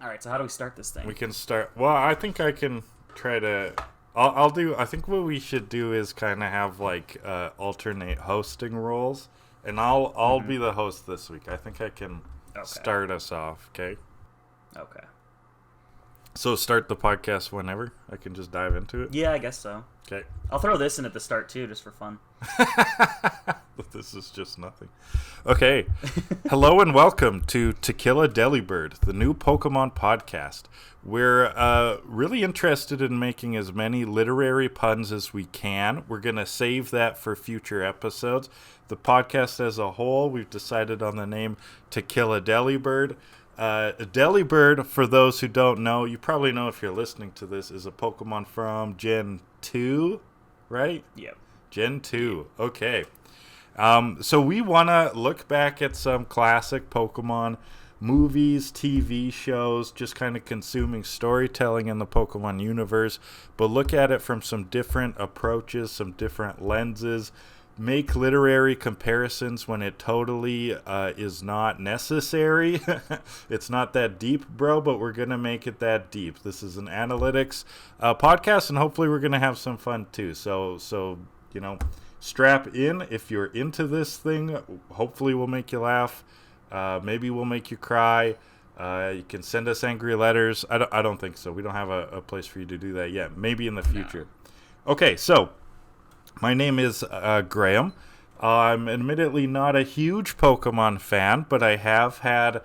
All right, so how do we start this thing? We can start. Well, I think I can try to. I'll do. I think what we should do is kind of have like alternate hosting roles, and I'll be the host this week. I think I can start us off. Okay. Okay. So start the podcast whenever. I can just dive into it. Yeah, I guess so. Okay. I'll throw this in at the start too, just for fun. This is just nothing. Okay. Hello and welcome to Delibird, the new Pokemon podcast. We're really interested in making as many literary puns as we can. We're going to save that for future episodes. The podcast as a whole, we've decided on the name Delibird. Delibird, for those who don't know, you probably know if you're listening to this, is a Pokemon from Gen 2, right? Yep. Gen 2, okay. So we want to look back at some classic Pokemon movies, TV shows, just kind of consuming storytelling in the Pokemon universe, but look at it from some different approaches, some different lenses, make literary comparisons when it totally is not necessary. It's not that deep, bro, but we're going to make it that deep. This is an analytics podcast, and hopefully we're going to have some fun too. So you know, strap in if you're into this thing. Hopefully we'll make you laugh. Maybe we'll make you cry. You can send us angry letters. I don't think so. We don't have a place for you to do that yet. Maybe in the future. No. Okay, so my name is Graham. I'm admittedly not a huge Pokemon fan, but I have had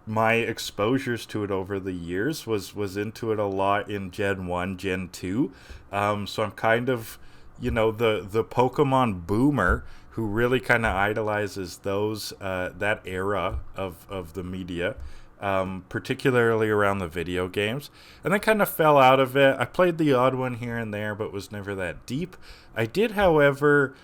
my exposures to it over the years. Was into it a lot in Gen 1, Gen 2. So I'm kind of, you know, the Pokemon boomer who really kind of idolizes those that era of the media, particularly around the video games, and then kind of fell out of it. I played the odd one here and there, but was never that deep. I did, however,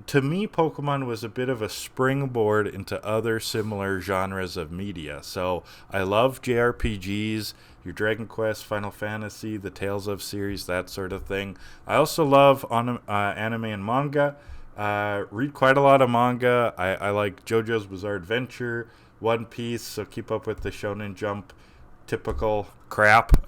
to me, Pokemon was a bit of a springboard into other similar genres of media. So I love JRPGs, your Dragon Quest, Final Fantasy, the Tales of series, that sort of thing. I also love anime and manga. Read quite a lot of manga. I like JoJo's Bizarre Adventure, One Piece, so keep up with the Shonen Jump typical crap.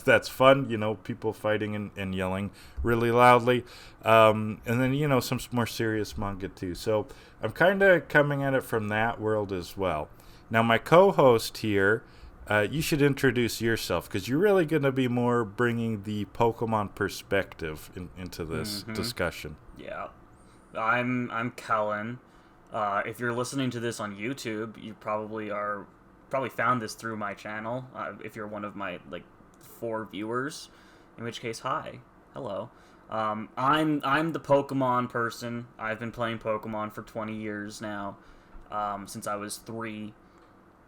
That's fun, you know, people fighting and yelling really loudly. And then, you know, some more serious manga too. So I'm kind of coming at it from that world as well. Now, my co-host here, you should introduce yourself, because you're really going to be more bringing the Pokemon perspective into this discussion. Yeah. I'm Kellan. If you're listening to this on YouTube, you probably found this through my channel. If you're one of my 4 viewers, in which case, hi, hello. I'm the Pokemon person. I've been playing Pokemon for 20 years now, since I was 3.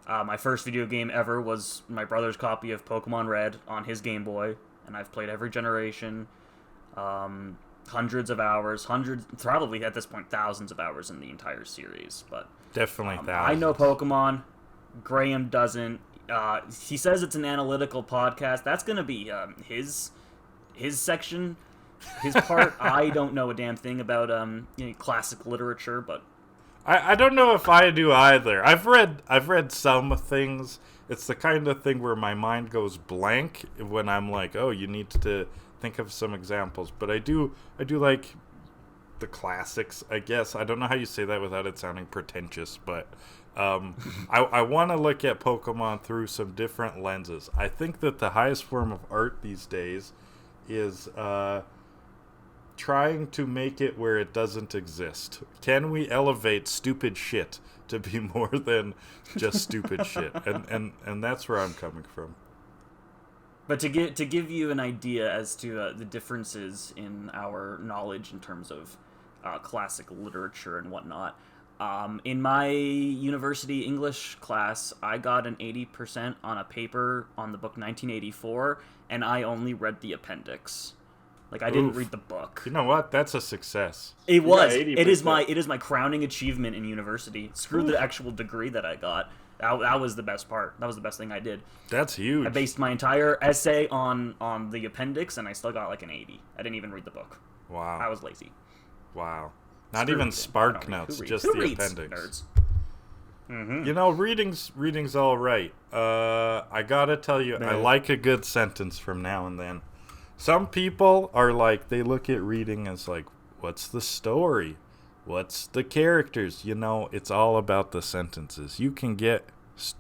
My first video game ever was my brother's copy of Pokemon Red on his Game Boy, and I've played every generation. Hundreds of hours, probably at this point thousands of hours in the entire series. But definitely thousands. I know Pokemon. Graham doesn't. He says it's an analytical podcast. That's gonna be his section, his part. I don't know a damn thing about classic literature, but I don't know if I do either. I've read some things. It's the kind of thing where my mind goes blank when I'm like, oh, you need to think of some examples. But I do like the classics, I guess. I don't know how you say that without it sounding pretentious, but I want to look at Pokemon through some different lenses. I think that the highest form of art these days is trying to make it where it doesn't exist. Can we elevate stupid shit to be more than just stupid shit? And that's where I'm coming from. But to give you an idea as to the differences in our knowledge in terms of classic literature and whatnot, in my university English class, I got an 80% on a paper on the book 1984, and I only read the appendix. I didn't read the book. You know what? That's a success. It was. It is my crowning achievement in university. Screw the actual degree that I got. That was the best part. That was the best thing I did. That's huge. I based my entire essay on the appendix, and I still got an 80. I didn't even read the book. Wow. I was lazy. Wow. Not even Spark Notes, just the appendix. Nerds. You know, reading's all right. I gotta tell you, I like a good sentence from now and then. Some people are like, they look at reading as like, what's the story? What's the characters? You know, it's all about the sentences. You can get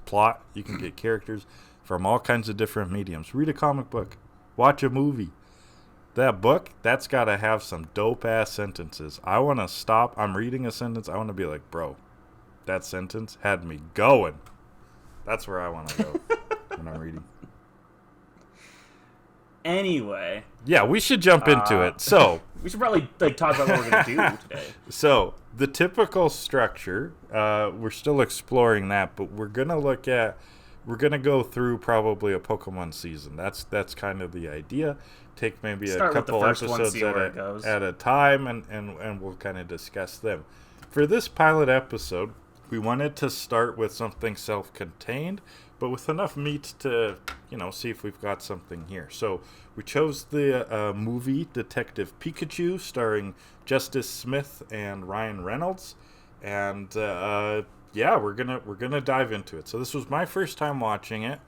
plot, you can get characters from all kinds of different mediums. Read a comic book. Watch a movie. That book, that's got to have some dope-ass sentences. I want to stop. I'm reading a sentence. I want to be like, bro, that sentence had me going. That's where I want to go when I'm reading. Anyway. Yeah, we should jump into it. So we should probably talk about what we're going to do today. So the typical structure, we're still exploring that, but we're going to go through probably a Pokemon season. That's kind of the idea. Take maybe a couple episodes at a time, and we'll kind of discuss them. For this pilot episode, we wanted to start with something self-contained, but with enough meat to, see if we've got something here. So we chose the movie Detective Pikachu, starring Justice Smith and Ryan Reynolds, and we're gonna dive into it. So this was my first time watching it.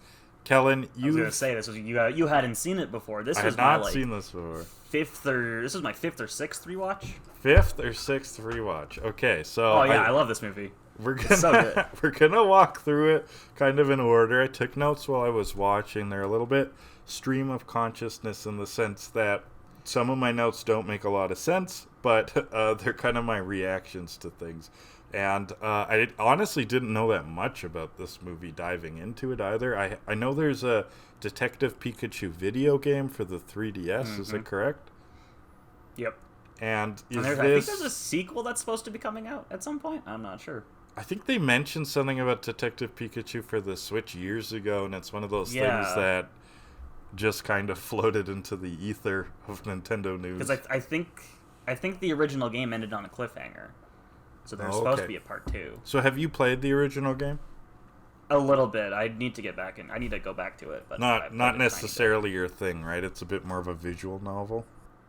Kellan, I was gonna say this was you hadn't seen it before. This was I had not seen this before. This is my fifth or sixth rewatch. Fifth or sixth rewatch. Okay, so I love this movie. We're gonna walk through it kind of in order. I took notes while I was watching. They're a little bit stream of consciousness in the sense that some of my notes don't make a lot of sense, but they're kind of my reactions to things. And I honestly didn't know that much about this movie diving into it either. I know there's a Detective Pikachu video game for the 3DS. Is that correct? Yep. And I think there's a sequel that's supposed to be coming out at some point. I'm not sure. I think they mentioned something about Detective Pikachu for the Switch years ago, and it's one of those things that just kind of floated into the ether of Nintendo news. Because I think the original game ended on a cliffhanger. So there's supposed to be a part 2. So have you played the original game? A little bit. I need to get back in. I need to go back to it. But not necessarily your thing, right? It's a bit more of a visual novel.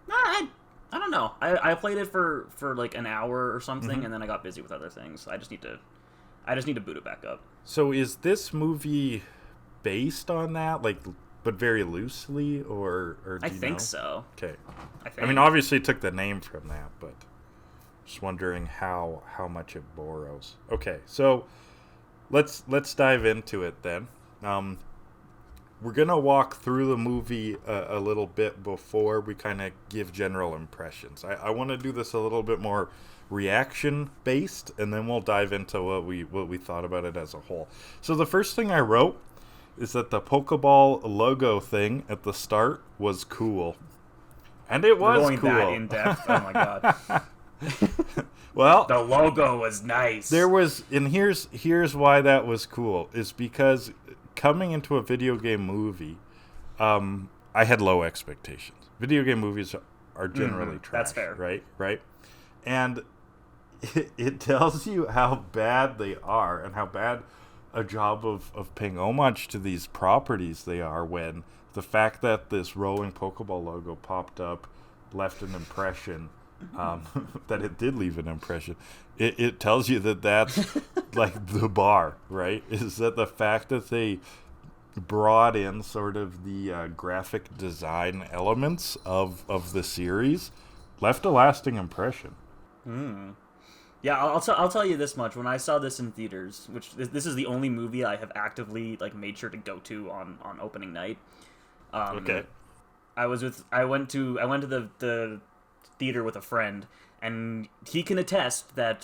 No, I don't know. I played it for like an hour or something, and then I got busy with other things. I just need to boot it back up. So is this movie based on that, but very loosely, or do you know? I think so. Okay. I mean, obviously it took the name from that, but just wondering how much it borrows. Okay, so let's dive into it then. We're gonna walk through the movie a little bit before we kind of give general impressions. I want to do this a little bit more reaction based, and then we'll dive into what we thought about it as a whole. So the first thing I wrote is that the Pokeball logo thing at the start was cool, and it was going cool. That in depth. Oh my god. Well, the logo was nice. There was, and here's why that was cool, is because coming into a video game movie, I had low expectations. Video game movies are generally trash. That's fair. Right? And it tells you how bad they are and how bad a job of paying homage to these properties they are, when the fact that this rolling Pokeball logo popped up left an impression. That it did leave an impression. It tells you that's like the bar, right? Is that the fact that they brought in sort of the graphic design elements of the series left a lasting impression. Yeah, I'll tell you this much. When I saw this in theaters, which this is the only movie I have actively made sure to go to on opening night. Okay. I went to the theater with a friend, and he can attest that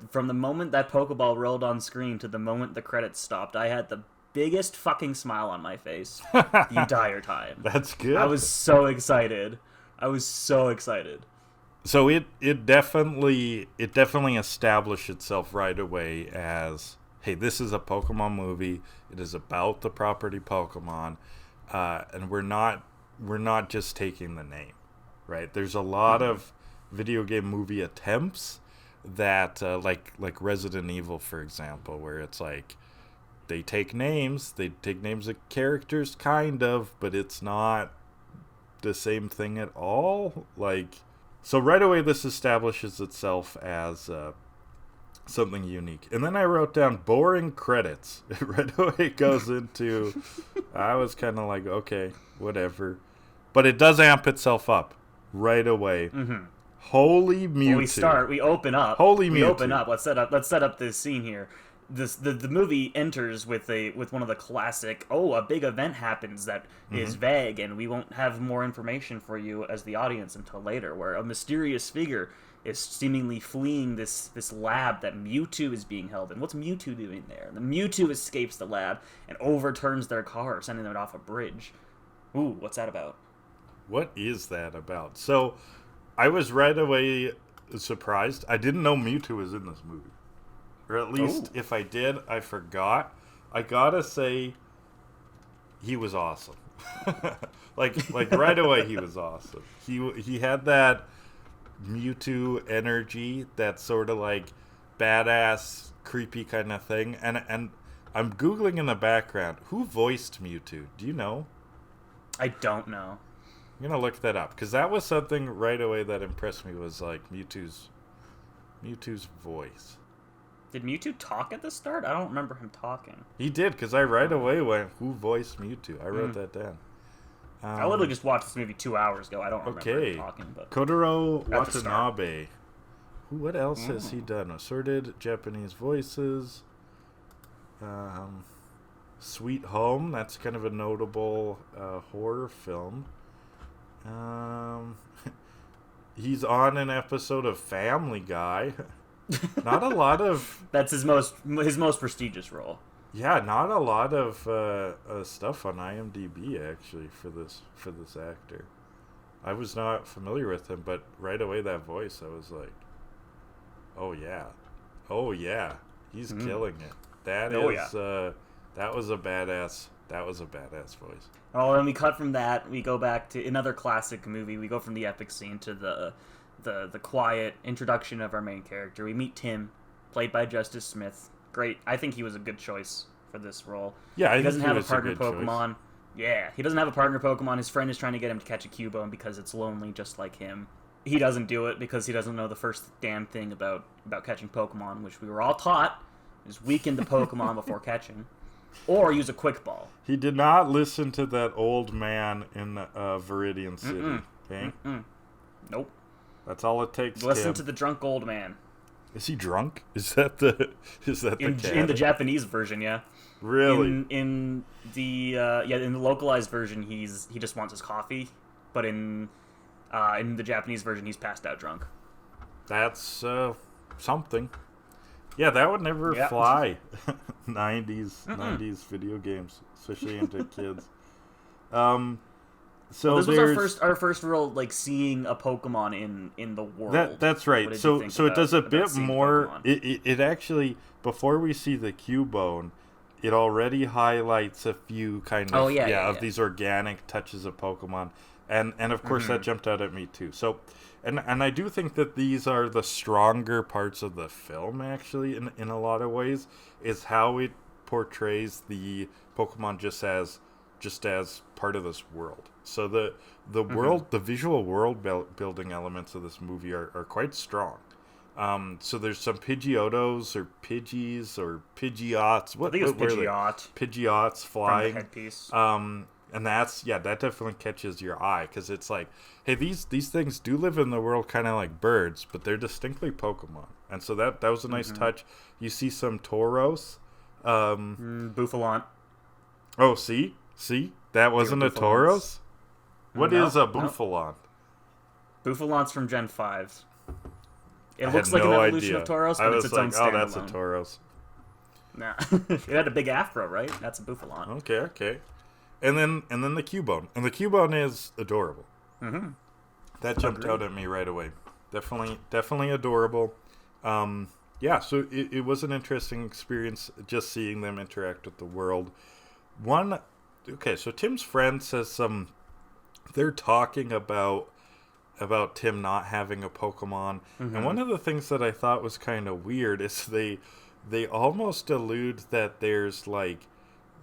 from the moment that Pokeball rolled on screen to the moment the credits stopped, I had the biggest fucking smile on my face the entire time. That's good. I was so excited. So it definitely established itself right away as, hey, this is a Pokemon movie. It is about the property Pokemon, and we're not just taking the name. Right, there's a lot of video game movie attempts that, like Resident Evil, for example, where it's like they take names of characters, kind of, but it's not the same thing at all. So right away, this establishes itself as something unique. And then I wrote down boring credits. Right away it goes into, I was kind of like, okay, whatever. But it does amp itself up right away. Mm-hmm. Holy Mewtwo. Well, we open up. Holy We Mewtwo. open up. Let's set up this scene here. The movie enters with one of the classic, a big event happens that is vague, and we won't have more information for you as the audience until later, where a mysterious figure is seemingly fleeing this lab that Mewtwo is being held in. What's Mewtwo doing there? The Mewtwo escapes the lab and overturns their car, sending them off a bridge. Ooh, what's that about? What is that about? So, I was right away surprised. I didn't know Mewtwo was in this movie. Or at least, if I did, I forgot. I gotta say, he was awesome. like right away, he was awesome. He had that Mewtwo energy, that sort of like badass, creepy kind of thing. And I'm Googling in the background, who voiced Mewtwo? Do you know? I don't know. I'm gonna look that up, because that was something right away that impressed me, was like Mewtwo's voice. Did Mewtwo talk at the start? I don't remember him talking. He did, because I right away went, who voiced Mewtwo? I wrote that down. I literally just watched this movie 2 hours ago. I don't remember him talking. But Kotaro Watanabe. What else has he done? Assorted Japanese voices. Sweet Home. That's kind of a notable horror film. He's on an episode of Family Guy. Not a lot of... That's his most prestigious role. Yeah, not a lot of stuff on IMDb actually for this actor. I was not familiar with him, but right away that voice, I was like, oh yeah, he's killing it. That was a badass voice. Oh, and we cut from that. We go back to another classic movie. We go from the epic scene to the quiet introduction of our main character. We meet Tim, played by Justice Smith. Great. I think he was a good choice for this role. Yeah, he doesn't have a partner Pokemon. Yeah, he doesn't have a partner Pokemon. His friend is trying to get him to catch a Cubone because it's lonely, just like him. He doesn't do it because he doesn't know the first damn thing about catching Pokemon, which we were all taught is weaken the Pokemon before catching, or use a Quick Ball. He did not listen to that old man in Viridian City. Okay. Nope. That's all it takes. Listen to the drunk old man. Is he drunk? Is that the in the Japanese version? Yeah. Really? In the localized version, he just wants his coffee, but in the Japanese version, he's passed out drunk. That's something. Yeah, that would never fly. 90s video games, especially into kids. So this was our first real seeing a Pokemon in the world. That's right. So it does a bit more. It actually, before we see the Cubone, it already highlights a few kind of these organic touches of Pokemon, and of course that jumped out at me too. So, and I do think that these are the stronger parts of the film actually in a lot of ways, is how it portrays the Pokemon just as part of this world. So the world, the visual world building elements of this movie are quite strong. So there's some Pidgeotos or Pidgeys or Pidgeots. I think it was Pidgeot. Pidgeots flying. From the headpiece. And that definitely catches your eye, because it's like, hey, these things do live in the world kind of like birds, but they're distinctly Pokemon. And so that was a nice touch. You see some Tauros. Bouffalant. Oh, see? That wasn't a Tauros? What is a Bouffalant? Bouffalant's from Gen 5. It looks like an evolution of Tauros, but it's its own standalone. Oh, that's a Tauros. Nah. It had a big afro, right? That's a Bouffalant. Okay. And then the Cubone. And the Cubone is adorable. That jumped out at me right away. Definitely adorable. So it was an interesting experience just seeing them interact with the world. So Tim's friend says they're talking about Tim not having a Pokemon. And one of the things that I thought was kind of weird is they almost allude that there's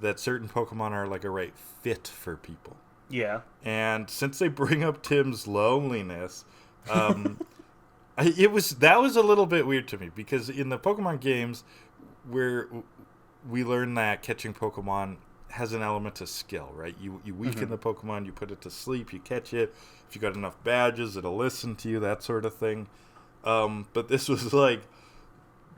that certain Pokemon are a right fit for people. Yeah. And since they bring up Tim's loneliness, That was a little bit weird to me because in the Pokemon games, where we learn that catching Pokemon has an element of skill, right? You weaken the Pokemon, you put it to sleep, you catch it. If you got enough badges, it'll listen to you, that sort of thing. But this was like,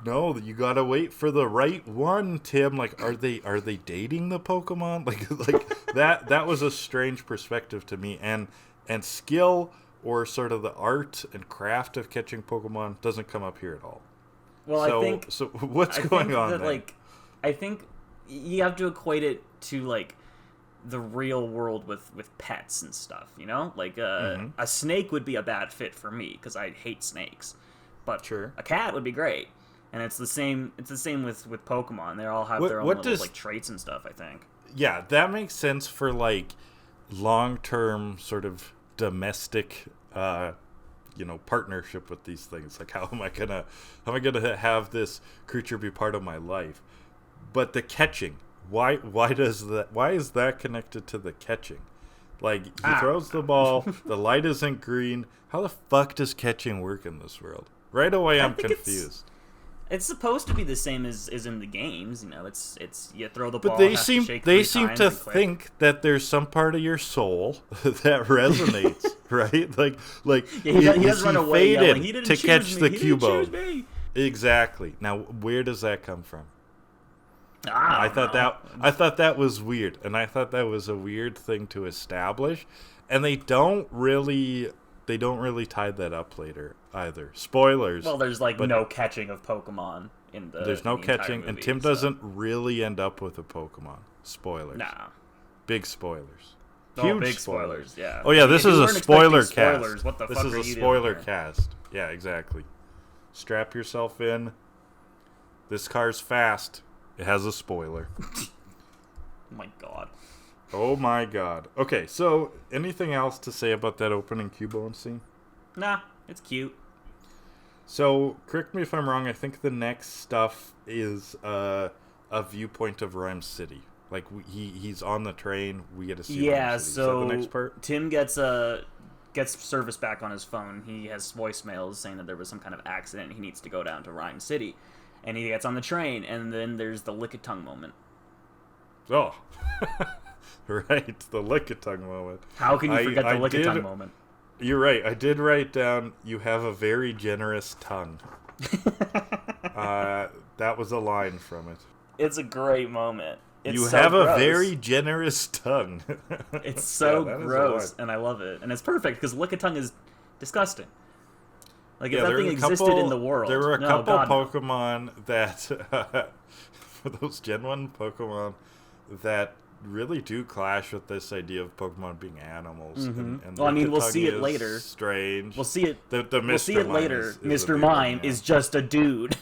no, you gotta wait for the right one, Tim. Like, are they dating the Pokemon? Like that was a strange perspective to me. And skill or sort of the art and craft of catching Pokemon doesn't come up here at all. Well, So, I think so what's going on that, there? like, I think you have to equate it to like the real world with pets and stuff. You know, like a snake would be a bad fit for me because I hate snakes, but Sure. a cat would be great. And it's the same. It's the same with Pokemon. They all have their own little like traits and stuff, I think. Yeah, that makes sense for like long-term sort of domestic, partnership with these things. Like, how am I gonna have this creature be part of my life? But the catching, why is that connected to the catching? Like, he throws the ball, the light isn't green. How the fuck does catching work in this world? Right away, I'm confused. It's supposed to be the same as in the games, you know. It's you throw the ball. But they seem to think that there's some part of your soul that resonates, right? Like yeah, he does run away yelling, fated to catch the Cubone. Exactly. Now, where does that come from? I thought that was weird, and I thought that was a weird thing to establish, and they don't really tie that up later either. Spoilers. Well, there's no catching of Pokemon in the. There's no catching, movie, and Tim doesn't really end up with a Pokemon. Spoilers. Nah. Big spoilers. Huge big spoilers. Yeah. Oh yeah, this is a spoiler cast. Spoilers, what the this fuck is are a you spoiler doing cast. Yeah, exactly. Strap yourself in. This car's fast. It has a spoiler. Oh my god. Oh my god. Okay, so anything else to say about that opening Cubone scene? Nah, it's cute. So, correct me if I'm wrong, I think the next stuff is a viewpoint of Rhyme City. Like, he's on the train, we get to see Rhyme City. So is that the next part? Tim gets service back on his phone. He has voicemails saying that there was some kind of accident and he needs to go down to Rhyme City. And he gets on the train, and then there's the lick-a-tongue moment. Oh. Right, the lick-a-tongue moment. How can you forget the lick-a-tongue moment? You're right. I did write down, you have a very generous tongue. That was a line from it. It's a great moment. It's you so have gross. a very generous tongue. It's so gross, and I love it. And it's perfect, because lick-a-tongue is disgusting. Like, if that thing existed in the world. There were a couple Pokemon that, for those Gen 1 Pokemon, that really do clash with this idea of Pokemon being animals. And well, I mean, we'll see it later. Strange. We'll see it. We'll see it later. Mr. Mime is just a dude.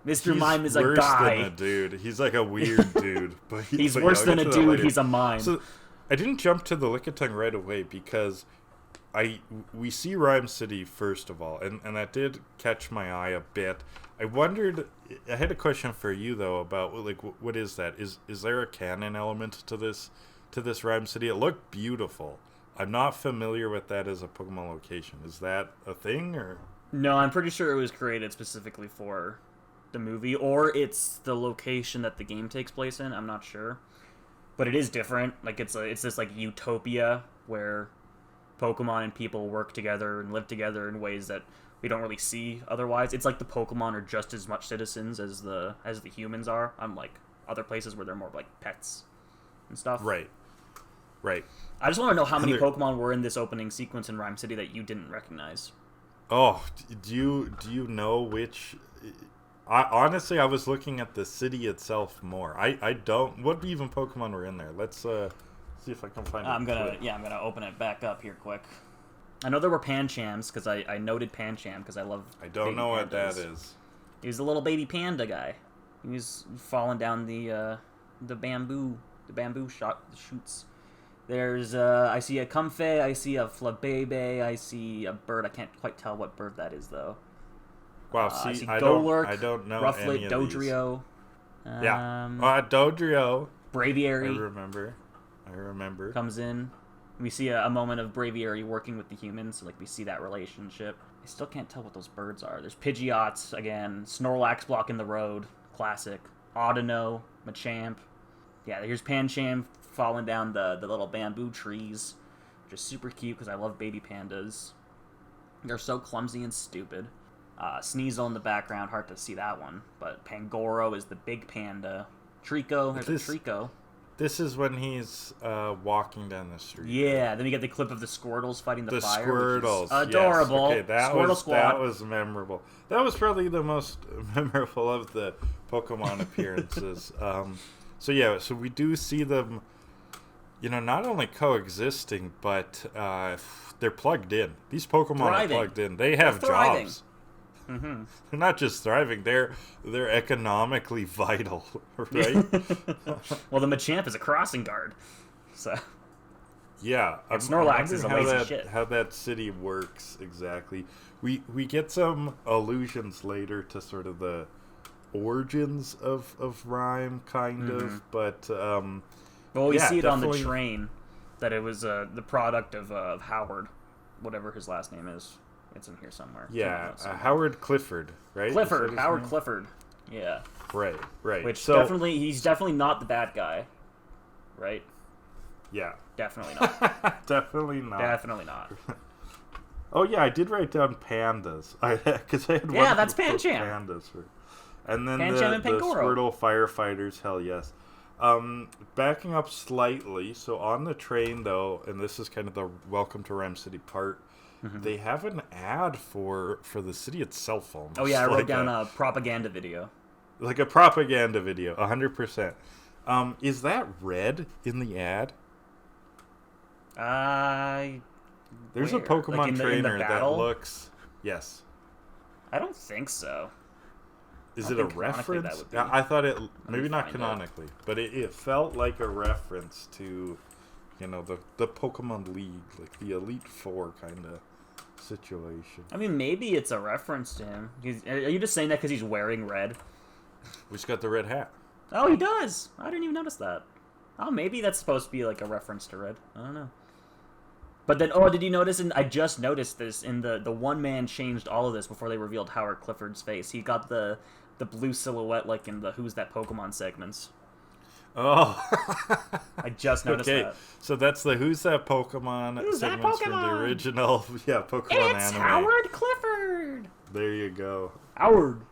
Mr. Mime is a guy. He's worse than a dude. He's like a weird dude. But he's worse than a dude. He's a mime. So I didn't jump to the Lickitung right away because we see Rhyme City first of all, and that did catch my eye a bit. I had a question for you though about like what is that? Is there a canon element to this Rhyme City? It looked beautiful. I'm not familiar with that as a Pokemon location. Is that a thing or? No, I'm pretty sure it was created specifically for the movie, or it's the location that the game takes place in. I'm not sure, but it is different. Like it's this like utopia where Pokemon and people work together and live together in ways that we don't really see otherwise. It's like the Pokemon are just as much citizens as the humans are, unlike other places where they're more like pets and stuff. Right. I just want to know how many Pokemon were in this opening sequence in Rhyme City that you didn't recognize. Oh, do you know which? Honestly, I was looking at the city itself more. I don't. What even Pokemon were in there? Let's see if I can find it. I'm gonna open it back up here quick. I know there were Panchams because I noted Pancham because I love. I don't know what that is. He was the little baby panda guy. He was falling down the bamboo shoots. There's I see a Comfey, I see a Flabebe, I see a bird. I can't quite tell what bird that is though. Wow, I see I Golurk, don't know Rufflet, any of Dodrio. Yeah, Dodrio. Braviary. I remember. Comes in. We see a moment of Braviary working with the humans, so like we see that relationship. I still can't tell what those birds are. There's Pidgeots again, Snorlax blocking the road, classic. Audino, Machamp. Yeah, here's Pancham falling down the little bamboo trees, which is super cute because I love baby pandas. They're so clumsy and stupid. Sneasel in the background, hard to see that one. But Pangoro is the big panda. Trico, there's a Trico. This is when he's walking down the street. Yeah, then you get the clip of the Squirtles fighting the fire. The Squirtles. Adorable. Yes. Okay, that was memorable. That was probably the most memorable of the Pokemon appearances. So we do see them, not only coexisting, but they're plugged in. These Pokemon are plugged in. They have jobs. Mm-hmm. They're not just thriving; they're economically vital, right? Well, the Machamp is a crossing guard, so yeah. Snorlax is a lazy shit. How that city works exactly. We get some allusions later to sort of the origins of Rhyme, kind of, but well, we see it on the train that it was the product of Howard, whatever his last name is. It's in here somewhere. Yeah, Howard Clifford, right? Howard Clifford. Yeah. Right. Which he's definitely not the bad guy, right? Yeah. Definitely not. Definitely not. Oh yeah, I did write down pandas. Because I had one. Yeah, that's Pancham. Pandas. And then Pancham and the Squirtle firefighters. Hell yes. Backing up slightly. So on the train though, and this is kind of the Welcome to Rhyme City part. Mm-hmm. They have an ad for the city itself almost. Oh yeah, I wrote down a propaganda video. Like a propaganda video, 100%. Is that red in the ad? There's a Pokemon trainer that looks... Yes. I don't think so. Is it a reference? I thought it... Maybe not canonically, but it felt like a reference to, the Pokemon League, like the Elite Four kind of situation. I mean, maybe it's a reference to him. Are you just saying that because he's wearing red? He's got the red hat. Oh, he does. I didn't even notice that. Oh, maybe that's supposed to be like a reference to red. I don't know. But then, did you notice? I just noticed this in the one man changed all of this before they revealed Howard Clifford's face. He got the blue silhouette like in the Who's That Pokemon segments. Oh. I just noticed that. So that's the Who's That Pokemon segments from the original Pokemon it's anime. Howard Clifford! There you go. Howard.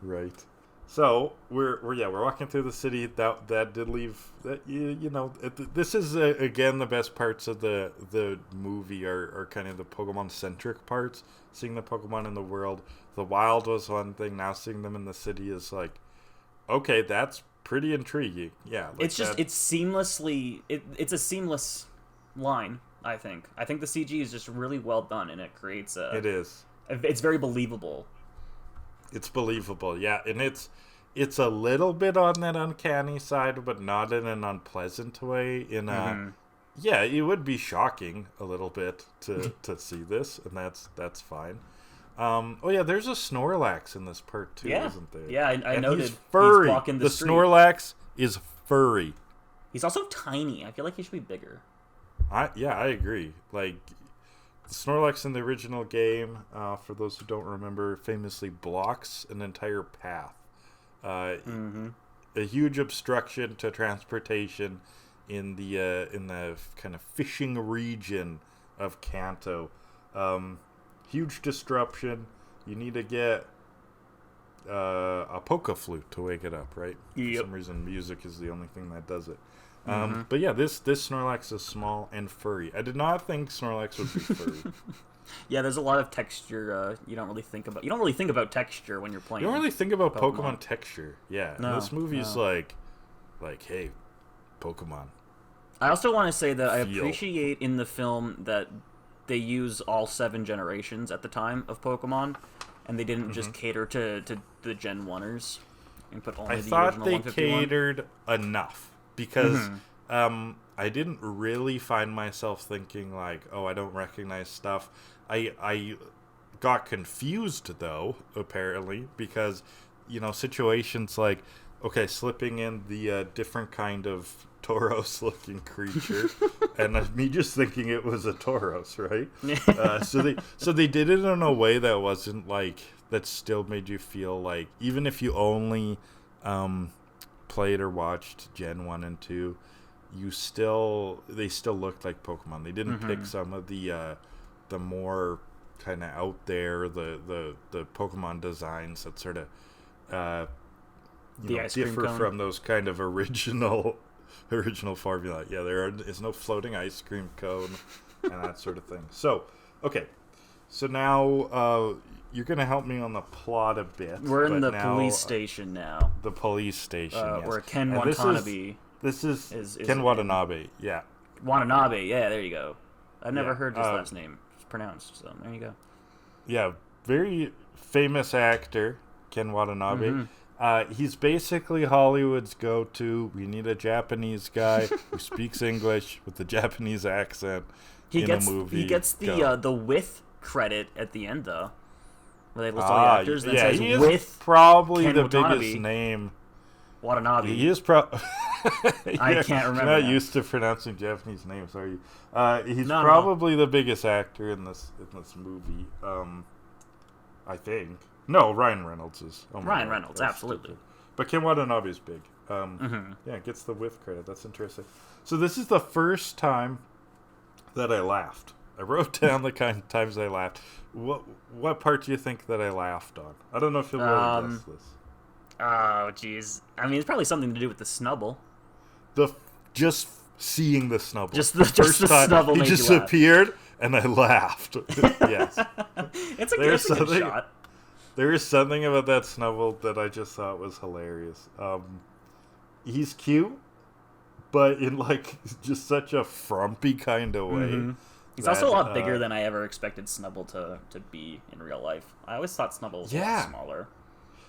Right. So we're walking through the city. That did leave that this is again the best parts of the movie are kind of the Pokemon centric parts. Seeing the Pokemon in the world. The wild was one thing. Now seeing them in the city is like, okay, that's pretty intriguing. Yeah, like it's seamlessly. It's a seamless line. I think the CG is just really well done, and it creates a. It is. It's very believable. It's believable, yeah, and it's a little bit on that uncanny side, but not in an unpleasant way. Yeah, it would be shocking a little bit to see this, and that's fine. There's a Snorlax in this part too, isn't there? Yeah, I noted. He's furry. He's blocking the street. Snorlax is furry. He's also tiny. I feel like he should be bigger. I agree. Like, the Snorlax in the original game, for those who don't remember, famously blocks an entire path. A huge obstruction to transportation in the kind of fishing region of Kanto. Huge disruption. You need to get a polka flute to wake it up, right? Yep. For some reason, music is the only thing that does it. But yeah, this Snorlax is small and furry. I did not think Snorlax would be furry. Yeah, there's a lot of texture you don't really think about. You don't really think about texture when you're playing. You don't really think about Pokemon texture. Yeah, no, this movie's like, hey, Pokemon. I also want to say that I appreciate in the film that they use all 7 generations at the time of Pokemon, and they didn't just cater to the Gen 1ers and put only the original 151. I thought they catered enough. Because I didn't really find myself thinking like, oh, I don't recognize stuff. I got confused though, apparently, because situations like okay, slipping in the different kind of Tauros-looking creature, and me just thinking it was a Tauros, right? So they did it in a way that wasn't like that. Still made you feel like even if you only played or watched Gen 1 and 2, they still looked like Pokemon. They didn't pick some of the more kind of out there the Pokemon designs that sort of differ from those kind of original formula. Yeah, there is no floating ice cream cone and that sort of thing. So, okay. So now you're going to help me on the plot a bit. We're in the police station now. The police station, yes. Where Ken Watanabe This is Ken Watanabe, yeah. Watanabe, yeah, there you go. I've never heard his last name pronounced, so there you go. Yeah, very famous actor, Ken Watanabe. He's basically Hollywood's go-to. We need a Japanese guy who speaks English with a Japanese accent in a movie. He gets the with credit at the end, though. Where they list all the actors, and says he with is probably Ken the Watanabe. biggest name. Watanabe. He is I can't remember. You're not now. used to pronouncing Japanese names, are you? He's probably the biggest actor in this movie. I think. No, Ryan Reynolds is. Oh Ryan Reynolds, absolutely. Stupid. But Ken Watanabe is big. Yeah, gets the with credit. That's interesting. So this is the first time that I laughed. I wrote down the kind of times I laughed. What part do you think that I laughed on? I don't know if you'll really guess this. Oh, jeez. I mean, it's probably something to do with the snubble. Just seeing the snubble. Just the snubble made he just you laugh. appeared, and I laughed. Yes. It's a good shot. There is something about that snubble that I just thought was hilarious. He's cute, but in like just such a frumpy kind of way. He's also a lot bigger than I ever expected Snubble to be in real life. I always thought Snubble was a lot smaller.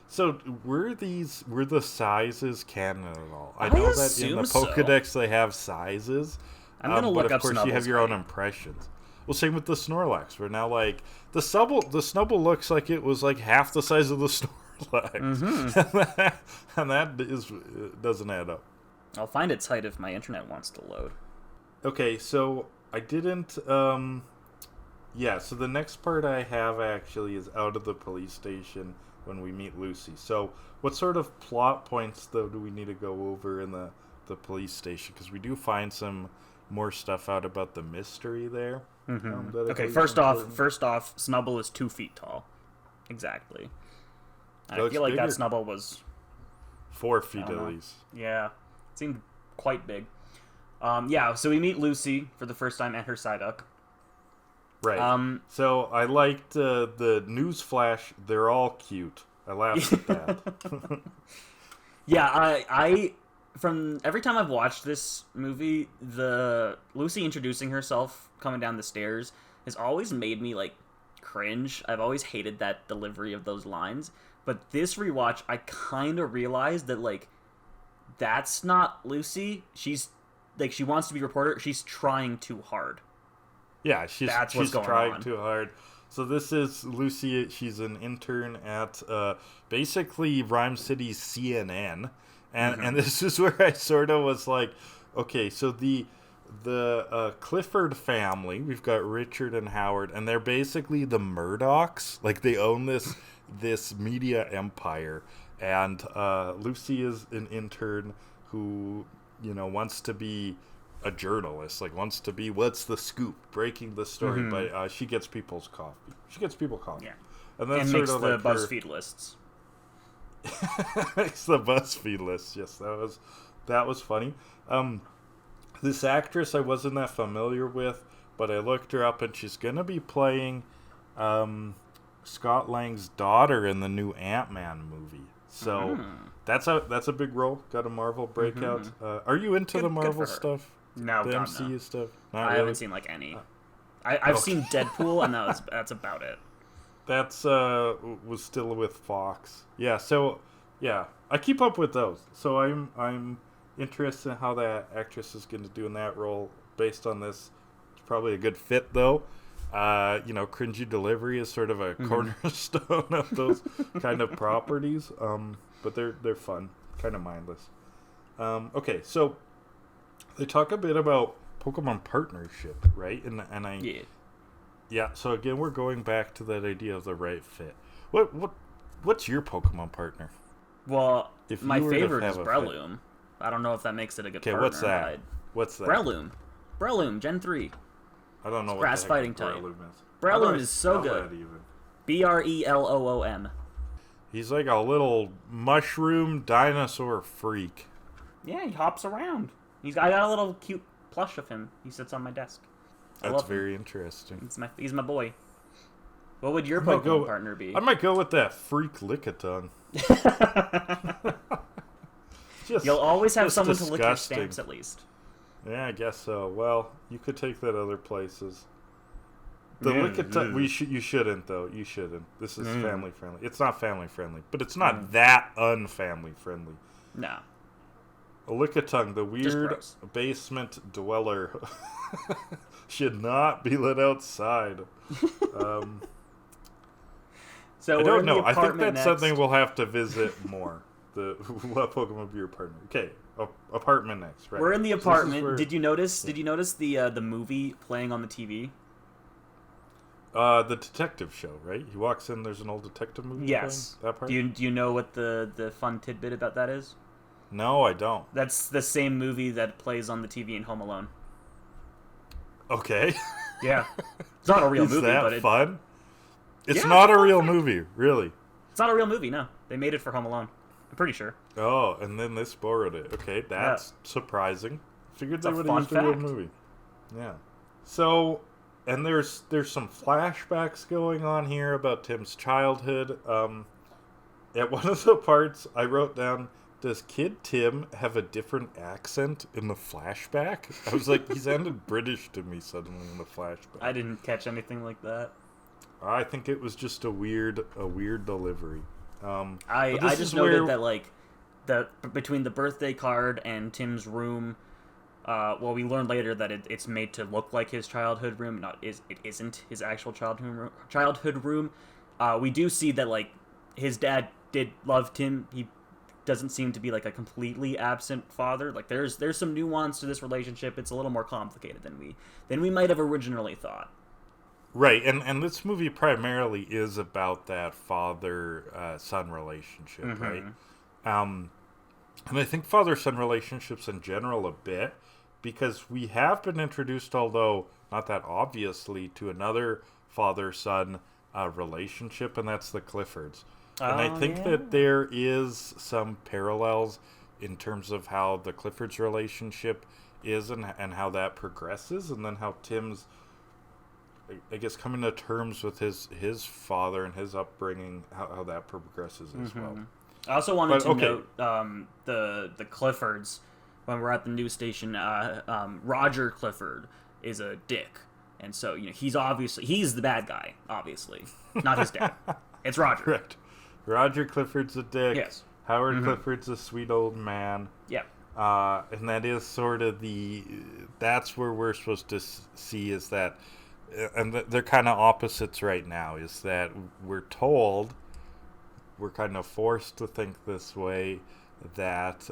So were the sizes canon at all? I know that in the Pokedex they have sizes. I'm gonna look up Snubble's. Of course, you have your own impressions. Well, same with the Snorlax. We're now like the Snubble looks like it was like half the size of the Snorlax, and that doesn't add up. I'll find its height if my internet wants to load. Okay, so I didn't. Yeah, so the next part I have actually is out of the police station when we meet Lucy. So what sort of plot points, though, do we need to go over in the police station? Because we do find some more stuff out about the mystery there. Okay, first off, Snubble is 2 feet tall. Exactly. I feel like that Snubble was 4 feet at least. Yeah, it seemed quite big. Yeah, so we meet Lucy for the first time and her Psyduck. Right. So I liked the news flash. They're all cute. I laughed at that. Yeah, I from every time I've watched this movie, the Lucy introducing herself coming down the stairs has always made me like cringe. I've always hated that delivery of those lines. But this rewatch, I kind of realized that like that's not Lucy. She's like she wants to be a reporter. She's trying too hard. Yeah, she's trying too hard. So this is Lucy. She's an intern at basically Rhyme City's CNN, and this is where I sort of was like, okay, so the Clifford family. We've got Richard and Howard, and they're basically the Murdochs. Like they own this media empire, and Lucy is an intern who wants to be a journalist, like wants to be what's the scoop, breaking the story, but she gets people's coffee. Yeah, and that's sort makes of the like BuzzFeed lists. Makes the BuzzFeed list. Yes, that was funny. This actress I wasn't that familiar with, but I looked her up, and she's gonna be playing Scott Lang's daughter in the new Ant-Man movie. So that's a big role. Got a Marvel breakout. Are you into the Marvel stuff? No, the God, MCU no. stuff. I haven't seen like any. I've seen Deadpool, and that's about it. That's was still with Fox. Yeah. So yeah, I keep up with those. So I'm interested in how that actress is going to do in that role. Based on this, it's probably a good fit though. Cringy delivery is sort of a cornerstone of those kind of properties. But they're fun. kind of mindless. Okay, so they talk a bit about Pokemon partnership, right? Yeah. So again, we're going back to that idea of the right fit. What's your Pokemon partner? Well, If my you were to favorite have is a Breloom. I don't know if that makes it a good Okay, partner. what's that? What's that? Breloom, Gen 3. I don't know what Grass the heck fighting type. Breloom is. Breloom How do I is so spell good. that even? Breloom. He's like a little mushroom dinosaur freak. Yeah, he hops around. I got a little cute plush of him. He sits on my desk. That's very interesting. He's my boy. What would your I might Pokemon partner be? I might go with that freak Lickitung. You'll always have someone disgusting. to lick your stamps at least. Yeah, I guess so. Well, you could take that other places. The Lickitung, you shouldn't though. You shouldn't. This is family friendly. It's not family friendly, but it's not that unfamily friendly. No. A Lickitung, the weird basement dweller, should not be let outside. So I don't know. I think apartment that's something we'll have to visit more. What Pokemon would be your partner? Okay, apartment next. Right. We're in the So apartment. where- Did you notice? Did you notice the movie playing on the TV? The detective show, right? He walks in. There's an old detective movie. Yes. Playing? That part. Do you know what the fun tidbit about that is? No, I don't. That's the same movie that plays on the TV in Home Alone. Okay. Yeah. It's not a real movie, that but fun? It's Yeah, not it's a a real fun fact. movie, really. It's not a real movie. No, they made it for Home Alone. I'm pretty sure. Oh, and then this borrowed it. Okay, that's surprising. Figured It's they a would fun have used a real fact. movie. Yeah. So, and there's some flashbacks going on here about Tim's childhood. At one of the parts, I wrote down, does Kid Tim have a different accent in the flashback? I was like, he sounded British to me suddenly in the flashback. I didn't catch anything like that. I think it was just a weird delivery. I this just is noted where- that like between the birthday card and Tim's room, well, we learned later that it's made to look like his childhood room. It isn't his actual childhood room. We do see that like his dad did love Tim. He doesn't seem to be like a completely absent father. Like there's some nuance to this relationship. It's a little more complicated than we might have originally thought. Right, and this movie primarily is about that father-son relationship, right? And I think father-son relationships in general a bit, because we have been introduced, although not that obviously, to another father-son relationship, and that's the Cliffords. And I think that there is some parallels in terms of how the Cliffords relationship is and how that progresses, and then how Tim's, I guess, coming to terms with his father and his upbringing, how that progresses as well. I also wanted to okay. note the Cliffords when we're at the news station. Roger Clifford is a dick, and so he's the bad guy. Obviously, not his dad. It's Roger. Correct. Roger Clifford's a dick. Yes. Howard Clifford's a sweet old man. Yeah. And that is sort of that's where we're supposed to see is that, and they're kind of opposites right now, is that we're told, we're kind of forced to think this way, that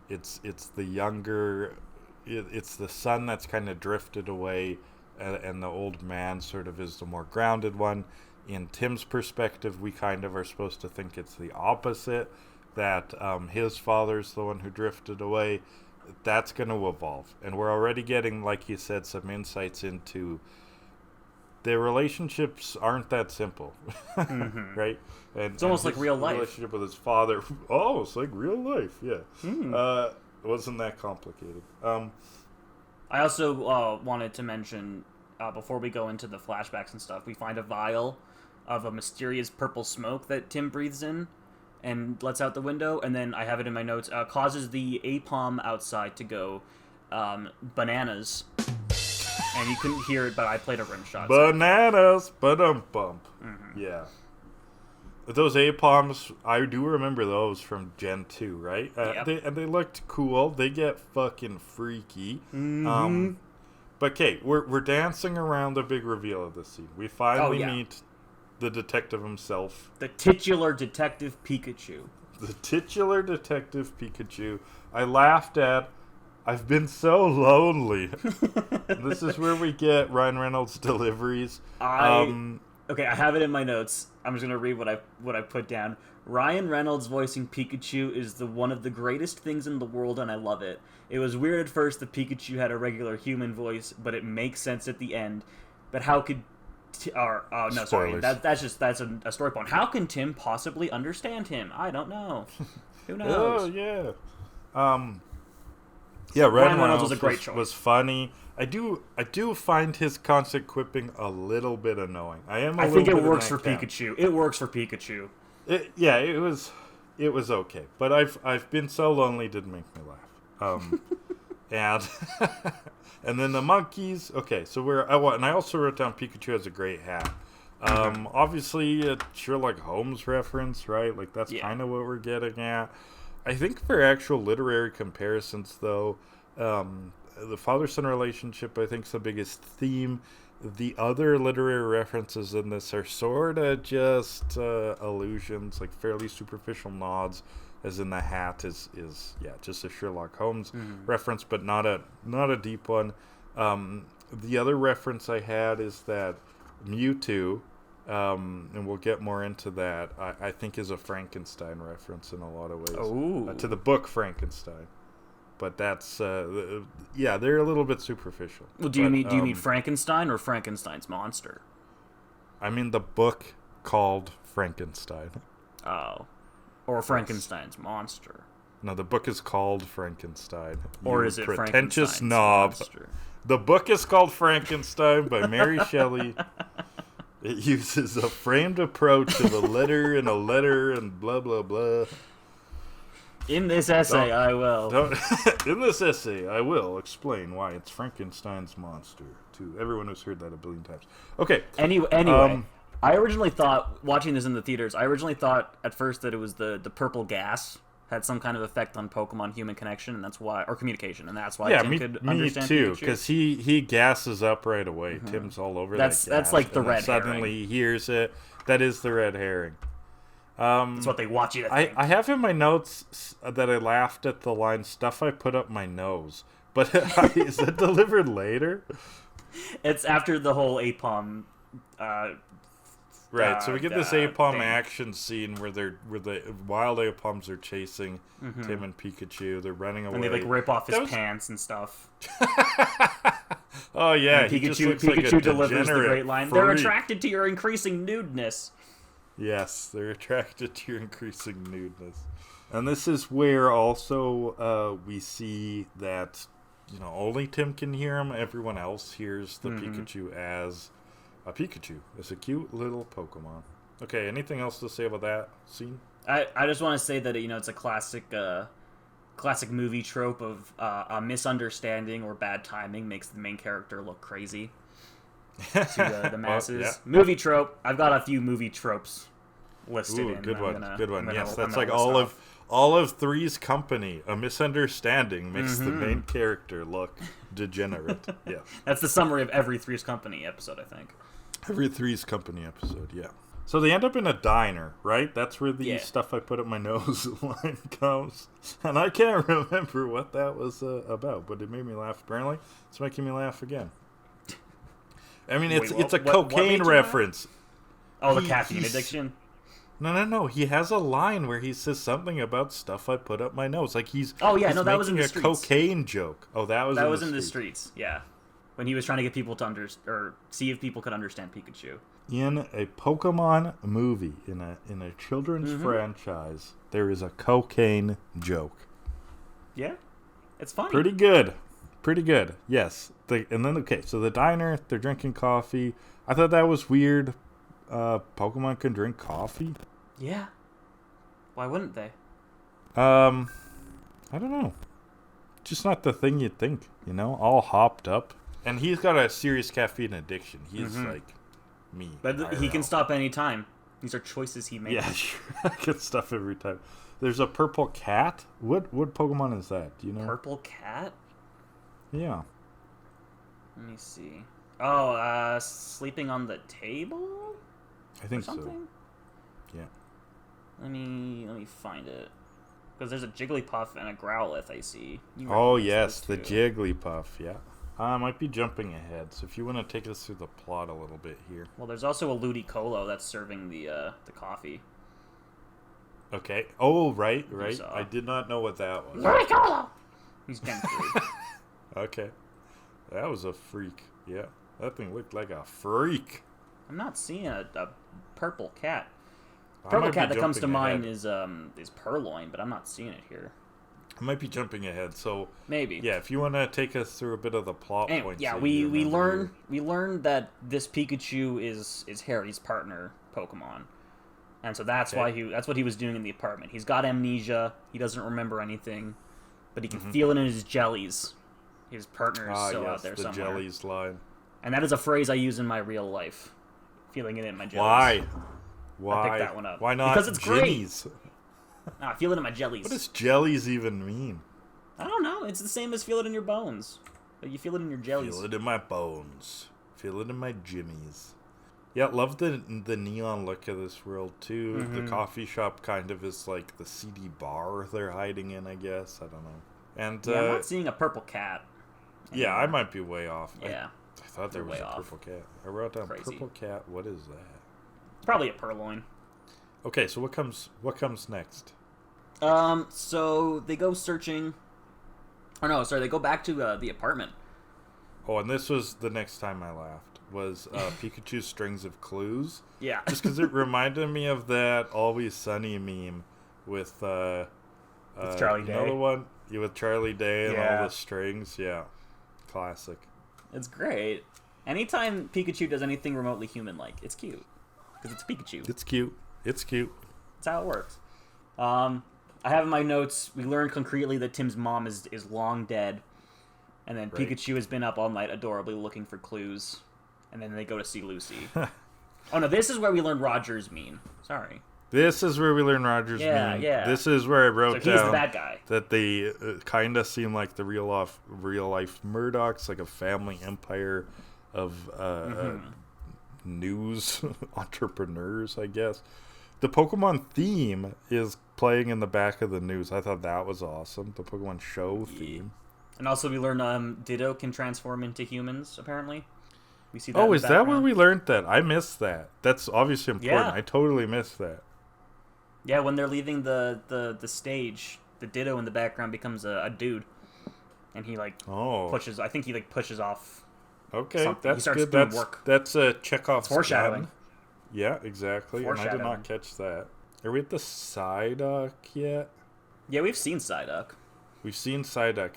it's the younger, it's the son that's kind of drifted away, and the old man sort of is the more grounded one. In Tim's perspective, we kind of are supposed to think it's the opposite, that his father's the one who drifted away. That's going to evolve. And we're already getting, like you said, some insights into their relationships aren't that simple, right? And it's almost like real life. Relationship with his father, oh, it's like real life, yeah. It wasn't that complicated. I also wanted to mention, before we go into the flashbacks and stuff, we find a vial of a mysterious purple smoke that Tim breathes in and lets out the window, and then I have it in my notes, causes the APOM outside to go bananas. And you couldn't hear it, but I played a rim shot. Bananas! Ba-dum-bump. Yeah. Those APOMs, I do remember those from Gen 2, right? Yep. They looked cool. They get fucking freaky. But okay, we're dancing around the big reveal of this scene. We finally meet the detective himself. The titular Detective Pikachu. The titular Detective Pikachu. I laughed at. I've been so lonely. This is where we get Ryan Reynolds' deliveries. Okay, I have it in my notes. I'm just gonna read what I put down. Ryan Reynolds voicing Pikachu is one of the greatest things in the world, and I love it. It was weird at first that Pikachu had a regular human voice, but it makes sense at the end. But how could... no, sorry. That's a story point. How can Tim possibly understand him? I don't know. Who knows? Oh, yeah. Ryan Reynolds was a great choice. Was funny. I do find his constant quipping a little bit annoying. I think it works for Pikachu. It works for Pikachu. It was okay, but I've been so lonely, didn't make me laugh. And and then the monkeys. Okay, so and I also wrote down Pikachu has a great hat. Obviously a Sherlock Holmes reference, right? Like that's kind of what we're getting at. I think for actual literary comparisons, though, the father-son relationship I think is the biggest theme. The other literary references in this are sort of just allusions, like fairly superficial nods, as in the hat is just a Sherlock Holmes reference, but not a deep one. The other reference I had is that Mewtwo, and we'll get more into that, I think is a Frankenstein reference in a lot of ways. To the book Frankenstein. But that's they're a little bit superficial. Well, do you mean Frankenstein or Frankenstein's monster? I mean the book called Frankenstein. Oh, or Frankenstein's monster. No, the book is called Frankenstein. Or is it pretentious Frankenstein's knob? Monster? The book is called Frankenstein by Mary Shelley. It uses a framed approach of a letter and blah blah blah. In this essay, I will explain why it's Frankenstein's monster to everyone who's heard that a billion times. Okay. Anyway, I originally thought, watching this in the theaters, at first that it was the purple gas had some kind of effect on Pokemon-human connection, and that's why, or communication, and that's why Tim could understand me too, Pikachu. Because he gasses up right away. Tim's all over that gas. That's like the red herring. Suddenly he hears it. That is the red herring. That's what they want you to think. I have in my notes that I laughed at the line, stuff I put up my nose. But is that delivered later? It's after the whole Apom... right, so we get this Apom action scene where the wild Apoms are chasing Tim and Pikachu. They're running away. And they rip off his pants and stuff. Oh yeah, and Pikachu delivers the great line. They're attracted to your increasing nudeness. Yes, they're attracted to your increasing nudeness. And this is where also we see that only Tim can hear him. Everyone else hears the Pikachu as a Pikachu. It's a cute little Pokemon. Okay, anything else to say about that scene? I just want to say that it's a classic movie trope of a misunderstanding or bad timing makes the main character look crazy to the masses. Well, yeah. Movie trope. I've got a few movie tropes listed. Ooh, good one. Yes, that's like all of Three's Company. A misunderstanding makes the main character look degenerate. Yeah, that's the summary of every Three's Company episode, I think. Every Three's Company episode, yeah. So they end up in a diner, right? That's where the stuff I put up my nose line comes. And I can't remember what that was about, but it made me laugh. Apparently, it's making me laugh again. I mean, it's a cocaine reference. Oh, the caffeine addiction? No. He has a line where he says something about stuff I put up my nose. Like he's that was in the streets. Cocaine joke. Oh, that was in the streets. Yeah, when he was trying to get people to see if people could understand Pikachu. In a Pokemon movie, in a children's franchise, there is a cocaine joke. Yeah, it's funny. Pretty good. Yes. So the diner, they're drinking coffee. I thought that was weird. Pokemon can drink coffee? Yeah. Why wouldn't they? I don't know. Just not the thing you'd think, all hopped up. And he's got a serious caffeine addiction. He's like me. But he can stop any time. These are choices he makes. Yeah, sure. I can stop every time. There's a purple cat. What Pokemon is that? Do you know? Purple cat? Yeah. Let me see. Oh, sleeping on the table? I think so. Yeah. Let me find it. Because there's a Jigglypuff and a Growlithe I see. You Oh, recognize yes, those the two. Jigglypuff, yeah. I might be jumping ahead, so if you want to take us through the plot a little bit here. Well, there's also a Ludicolo that's serving the coffee. Okay. Oh, right. saw. I did not know what that was. Ludicolo! He's Gen 3. Okay. That was a freak. Yeah. That thing looked like a freak. I'm not seeing a purple cat. I Purple might be cat that comes to jumping mind ahead. is Purloin, but I'm not seeing it here. I might be jumping ahead, so Maybe. yeah, if you want to take us through a bit of the plot Anyway, points. yeah, that we you remember we learn that this Pikachu is Harry's partner Pokemon, and so that's Okay. why that's what he was doing in the apartment. He's got amnesia. He doesn't remember anything, but he can Mm-hmm. feel it in his jellies. His partner is Ah, still yes, out there the somewhere, jellies line. and that is a phrase I use in my real life. Feeling it in my jellies. Why? Why? I picked that one up. Why not Because it's great. jimmies? No, I feel it in my jellies. What does jellies even mean? I don't know. It's the same as feel it in your bones. But you feel it in your jellies. Feel it in my bones. Feel it in my jimmies. Yeah, love the neon look of this world too. Mm-hmm. The coffee shop kind of is like the seedy bar they're hiding in, I guess. I don't know. And Yeah, I'm not seeing a purple cat. yeah, I might be way off. Yeah. I thought there You're was way a off. purple cat. I wrote down Crazy. purple cat. What is that? Probably a Purloin. Okay, so what comes next? So they go searching. Or no, sorry, they go back to the apartment. Oh, and this was the next time I laughed. Was Pikachu's strings of clues. Yeah. Just because it reminded me of that Always Sunny meme with Charlie you know Day. the one? Yeah, with Charlie Day and Yeah. all the strings. Yeah, classic. It's great. Anytime Pikachu does anything remotely human-like, it's cute. Because it's Pikachu. It's cute. It's cute. That's how it works. I have in my notes, we learned concretely that Tim's mom is long dead. And then Right. Pikachu has been up all night adorably looking for clues. And then they go to see Lucy. Oh no, this is where we learned Roger's mean. Sorry. This is where we learn Roger's Yeah, mean. yeah. This is where I So wrote he's the down bad guy. that they kind of seem like the real life Murdochs, like a family empire of news entrepreneurs, I guess. The Pokemon theme is playing in the back of the news. I thought that was awesome. The Pokemon show theme. And also we learned Ditto can transform into humans, apparently. We see that Oh, in is the that where background. we learned that? I missed that. That's obviously important. Yeah. I totally missed that. Yeah, when they're leaving the stage, the Ditto in the background becomes a dude. And he Oh, pushes pushes off okay. something. He That's starts good. doing That's work. that's a Chekhov's Foreshadowing. gun. Yeah, exactly. And I did Foreshadowing. not catch that. Are we at the Psyduck yet? Yeah, we've seen Psyduck. We've seen Psyduck.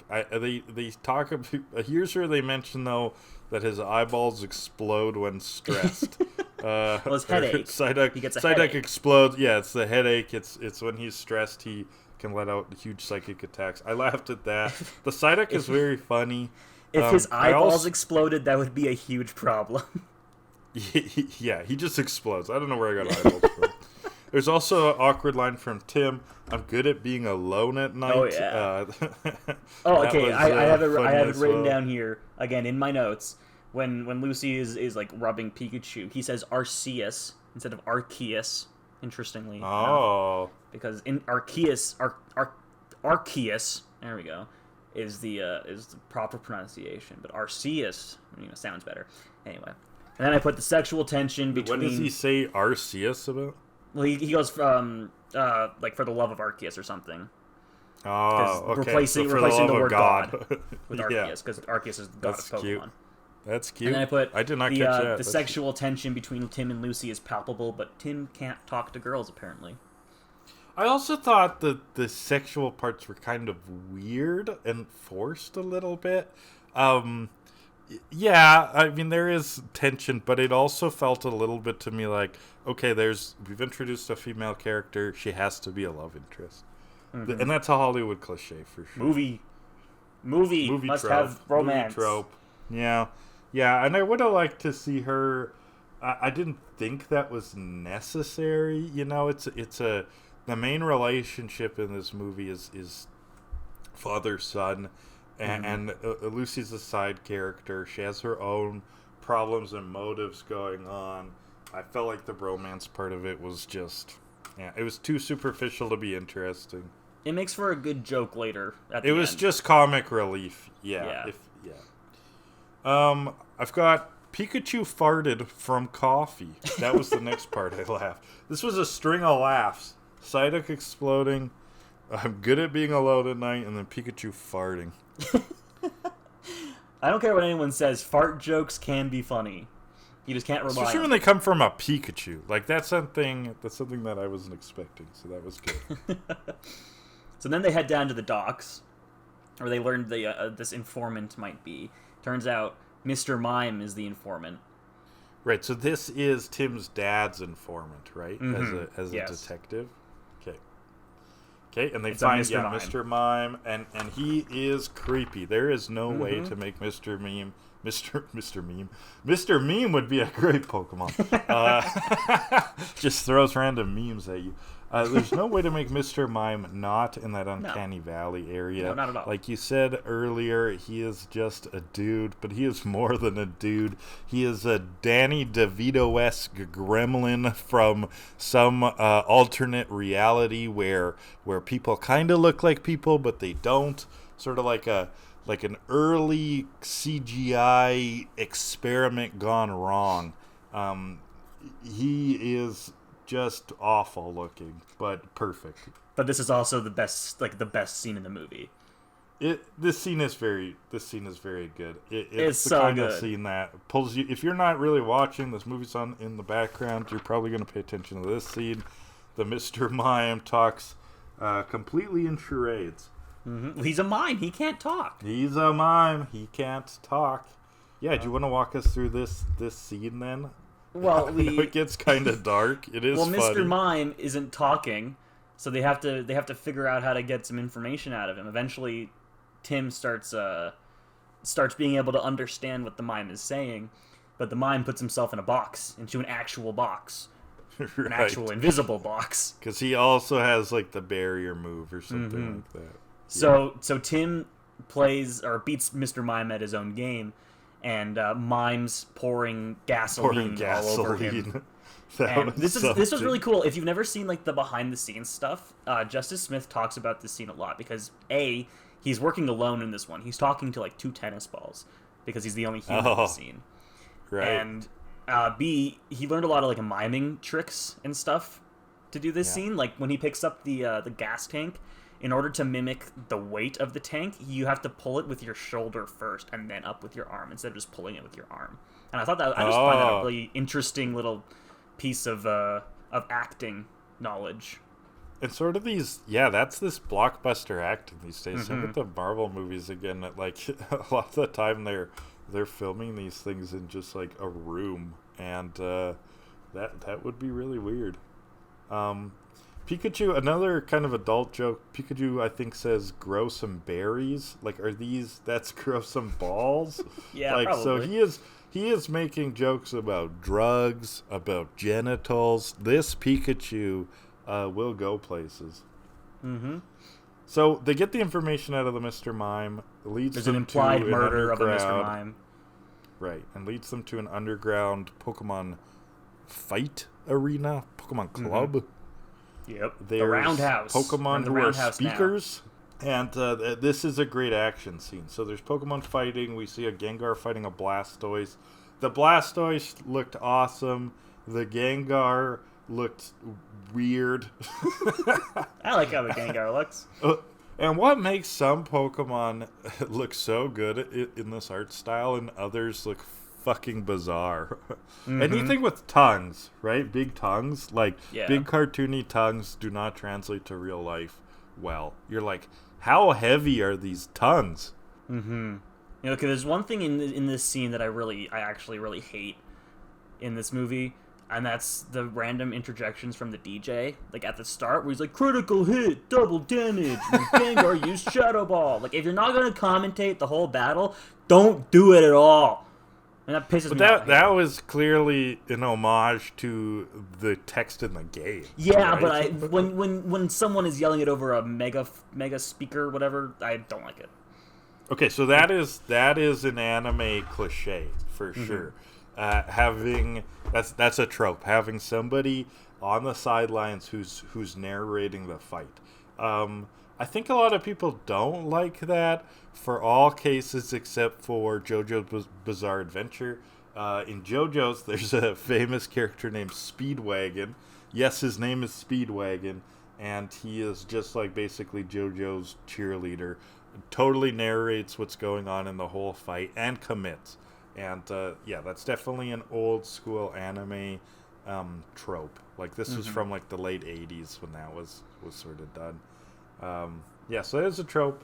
They talk about. Here's where they mention though that his eyeballs explode when stressed. Well, his headache. Psyduck. He gets a Psyduck headache. explodes. Yeah, it's the headache. It's when he's stressed. He can let out huge psychic attacks. I laughed at that. The Psyduck is very funny. If his I eyeballs also- exploded, that would be a huge problem. Yeah, he just explodes. I don't know where I got eyeballs from. There's also an awkward line from Tim. I'm good at being alone at night. Oh, yeah. Oh, Okay. I have it written down here again in my notes. When Lucy is like rubbing Pikachu, he says Arceus instead of Arceus. Interestingly, enough, Oh, because in Arceus, Arceus, there we go, is the proper pronunciation, but Arceus, sounds better. Anyway, and then I put the sexual tension between. what does he say Arceus about? Well, he goes from like for the love of Arceus or something. Oh, okay. Replacing So for the love of word God with Yeah, Arceus, because Arceus is the god That's of Pokemon. cute. That's cute. And then I put I did not the, catch that. the That's sexual tension between Tim and Lucy is palpable, but Tim can't talk to girls apparently. I also thought that the sexual parts were kind of weird and forced a little bit. Yeah, I mean there is tension, but it also felt a little bit to me like, okay, we've introduced a female character, she has to be a love interest, and that's a Hollywood cliche for sure. Movie must trope, have romance. Movie trope. Yeah, and I would have liked to see her. I didn't think that was necessary. The main relationship in this movie is father-son, and Lucy's a side character. She has her own problems and motives going on. I felt like the romance part of it was just, Yeah, it was too superficial to be interesting. It makes for a good joke later. At the It was end. just comic relief. Yeah. I've got Pikachu farted from coffee. That was the next part I laughed. This was a string of laughs. Psyduck exploding. I'm good at being alone at night, and then Pikachu farting. I don't care what anyone says. Fart jokes can be funny. You just can't rely Especially on when they come from a Pikachu. Like, that's something that I wasn't expecting, so that was good. So then they head down to the docks, where they learned this informant might be. Turns out Mr. Mime is the informant. Right, so this is Tim's dad's informant, right? Mm-hmm. As a Yes. detective. Okay, and they It's a find Mr. Mime. Mr. Mime, and he is creepy. There is no way Mm-hmm. to make Mr. Meme. Mr. Meme would be a great Pokemon. Just throws random memes at you. There's no way to make Mr. Mime not in that uncanny valley area. No, not at all. Like you said earlier, he is just a dude, but he is more than a dude. He is a Danny DeVito-esque gremlin from some alternate reality where people kind of look like people, but they don't. Sort of like an early CGI experiment gone wrong. He is just awful looking, but perfect. But this is also the best scene in the movie. This scene is very good. It's the so kind of good. scene that pulls you. If you're not really watching, this movie's on in the background, you're probably going to pay attention to this scene. The Mr. Mime talks completely in charades. Mm-hmm. He's a mime. He can't talk. He's a mime. He can't talk. Yeah, do you want to walk us through this scene then? Well, I know it gets kind of dark. It is Well, funny. Mr. Mime isn't talking, so they have to figure out how to get some information out of him. Eventually, Tim starts being able to understand what the mime is saying, but the mime puts himself in a box, into an actual box, Right. an actual invisible box. Because he also has like the barrier move or something like that. So Tim plays or beats Mr. Mime at his own game, and Mime's pouring gasoline all over him. And this was really cool. If you've never seen like the behind the scenes stuff, Justice Smith talks about this scene a lot because A, he's working alone in this one. He's talking to like 2 tennis balls because he's the only human in the scene. Right. And B, he learned a lot of like miming tricks and stuff to do this scene. Like when he picks up the gas tank, in order to mimic the weight of the tank, you have to pull it with your shoulder first and then up with your arm instead of just pulling it with your arm. And I just find that a really interesting little piece of acting knowledge. And sort of that's this blockbuster acting these days. Same with the Marvel movies again. Like a lot of the time they're filming these things in just like a room, and that would be really weird. Pikachu, another kind of adult joke. Pikachu, I think, says grow some berries. Like, that's grow some balls? Yeah, like, probably. So he is making jokes about drugs, about genitals. This Pikachu will go places. Mm-hmm. So they get the information out of the Mr. Mime. There's an implied murder of a Mr. Mime. Right, and leads them to an underground Pokemon fight arena, Pokemon club. Yep. There's the Roundhouse. Pokemon who are Roundhouse speakers. And this is a great action scene. So there's Pokemon fighting. We see a Gengar fighting a Blastoise. The Blastoise looked awesome. The Gengar looked weird. I like how the Gengar looks. And what makes some Pokemon look so good in this art style and others look fucking bizarre? Anything with tongues, right? Big tongues, like big cartoony tongues do not translate to real life well. You're like, how heavy are these tongues? Mm-hmm. You know, 'cause there's one thing in this scene that I actually really hate in this movie, and that's the random interjections from the DJ, like at the start, where he's like, critical hit, double damage, and Gengar used Shadow Ball. Like, if you're not going to commentate the whole battle, don't do it at all. And that pisses me off. That was clearly an homage to the text in the game. Yeah, right? but when someone is yelling it over a mega speaker or whatever, I don't like it. Okay, so that is an anime cliche for sure. That's a trope. Having somebody on the sidelines who's narrating the fight. I think a lot of people don't like that for all cases except for JoJo's Bizarre Adventure. In JoJo's, there's a famous character named Speedwagon. Yes, his name is Speedwagon, and he is just like basically JoJo's cheerleader. Totally narrates what's going on in the whole fight and commits. And yeah, that's definitely an old school anime trope. Like this was from like the late 80s when that was sort of done. Yeah, so there's a trope.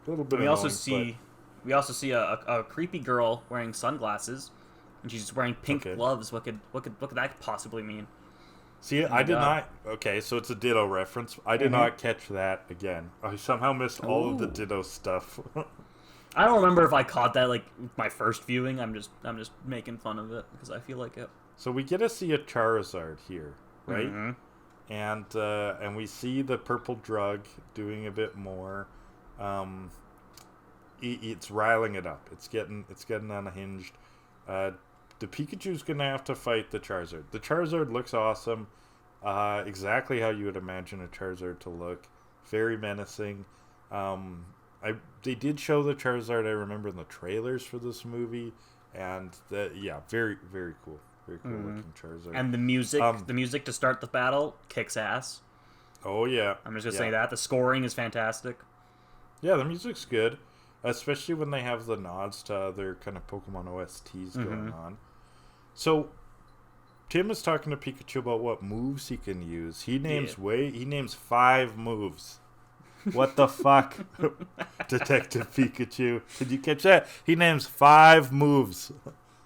A little bit. We also see a creepy girl wearing sunglasses, and she's wearing pink gloves. What could that possibly mean? See, I did not. Okay, so it's a Ditto reference. I did not catch that again. I somehow missed all of the Ditto stuff. I don't remember if I caught that like my first viewing. I'm just making fun of it because I feel like it. So we get to see a Charizard here, right? And we see the purple drug doing a bit more. It's riling it up. It's getting unhinged. The Pikachu's gonna have to fight the Charizard. The Charizard looks awesome. Exactly how you would imagine a Charizard to look. Very menacing. They did show the Charizard, I remember, in the trailers for this movie, and very, very cool. Very cool looking Charizard. And the music to start the battle kicks ass. Oh yeah. I'm just gonna say that. The scoring is fantastic. Yeah, the music's good. Especially when they have the nods to other kind of Pokemon OSTs going on. So Tim is talking to Pikachu about what moves he can use. He names 5 moves. What the fuck? Detective Pikachu. Did you catch that? He names 5 moves.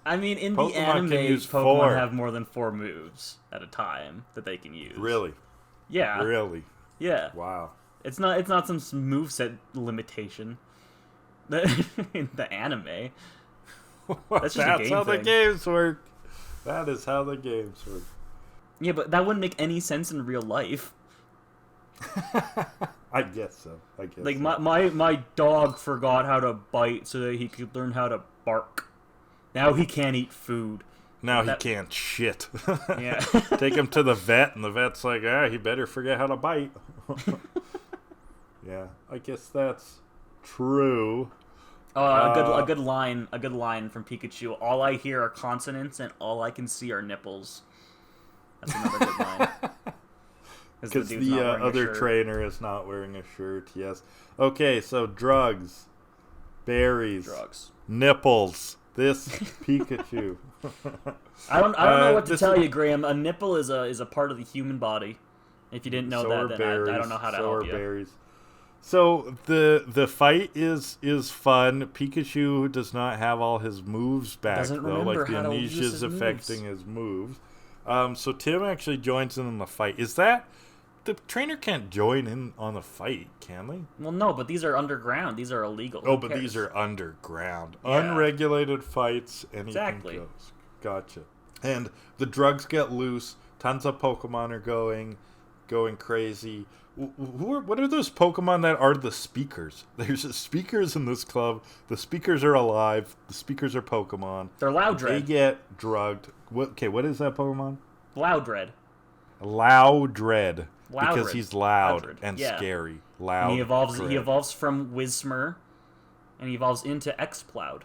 I mean, in the anime, Pokemon have more than 4 moves at a time that they can use. Really? Yeah. Really? Yeah. Wow. It's not some moveset limitation. In the anime. That's how the games work. That is how the games work. Yeah, but that wouldn't make any sense in real life. I guess so. Like my dog forgot how to bite so that he could learn how to bark. Now he can't eat food. Now he can't shit. Yeah. Take him to the vet, and the vet's like, he better forget how to bite. Yeah, I guess that's true. A good line from Pikachu. All I hear are consonants, and all I can see are nipples. That's another good line. Because the other trainer is not wearing a shirt. Yes. Okay, so drugs, berries, nipples. This Pikachu. I don't know what to tell you, Graham. A nipple is a part of the human body. If you didn't know that, then I don't know how to help you. Berries. So the fight is fun. Pikachu does not have all his moves back though, like the amnesia is affecting his moves. So Tim actually joins in on the fight. Is that the trainer can't join in on the fight, can they? Well, no, but these are underground. These are illegal. Oh, but these are underground, unregulated fights. Anything goes. Gotcha. And the drugs get loose. Tons of Pokemon are going crazy. What are those Pokemon that are the speakers? There's speakers in this club. The speakers are alive. The speakers are Pokemon. They're Loudred. They get drugged. What is that Pokemon? Loudred. Loudred. Because he's loud and scary. Loud. And he evolves from Whismur, and he evolves into Exploud.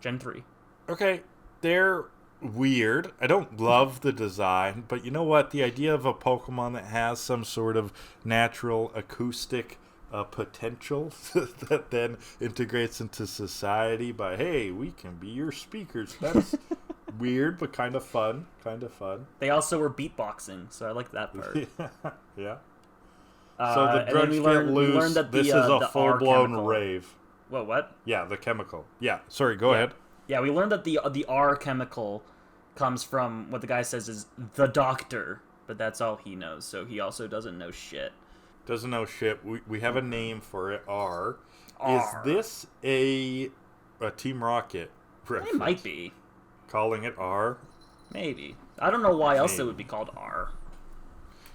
Gen 3. Okay, they're weird. I don't love the design, but you know what? The idea of a Pokemon that has some sort of natural acoustic potential that then integrates into society by, hey, we can be your speakers. That's weird, but kind of fun. They also were beatboxing, so I like that part. Yeah. So the drugs get loose. This is a full-blown rave. What? Yeah, the chemical. Yeah, sorry, go ahead. Yeah, we learned that the R chemical comes from what the guy says is the doctor, but that's all he knows, so he also doesn't know shit. Doesn't know shit. We have a name for it, R. Is this a Team Rocket reference? It might be. Calling it R? Maybe. I don't know why else it would be called R.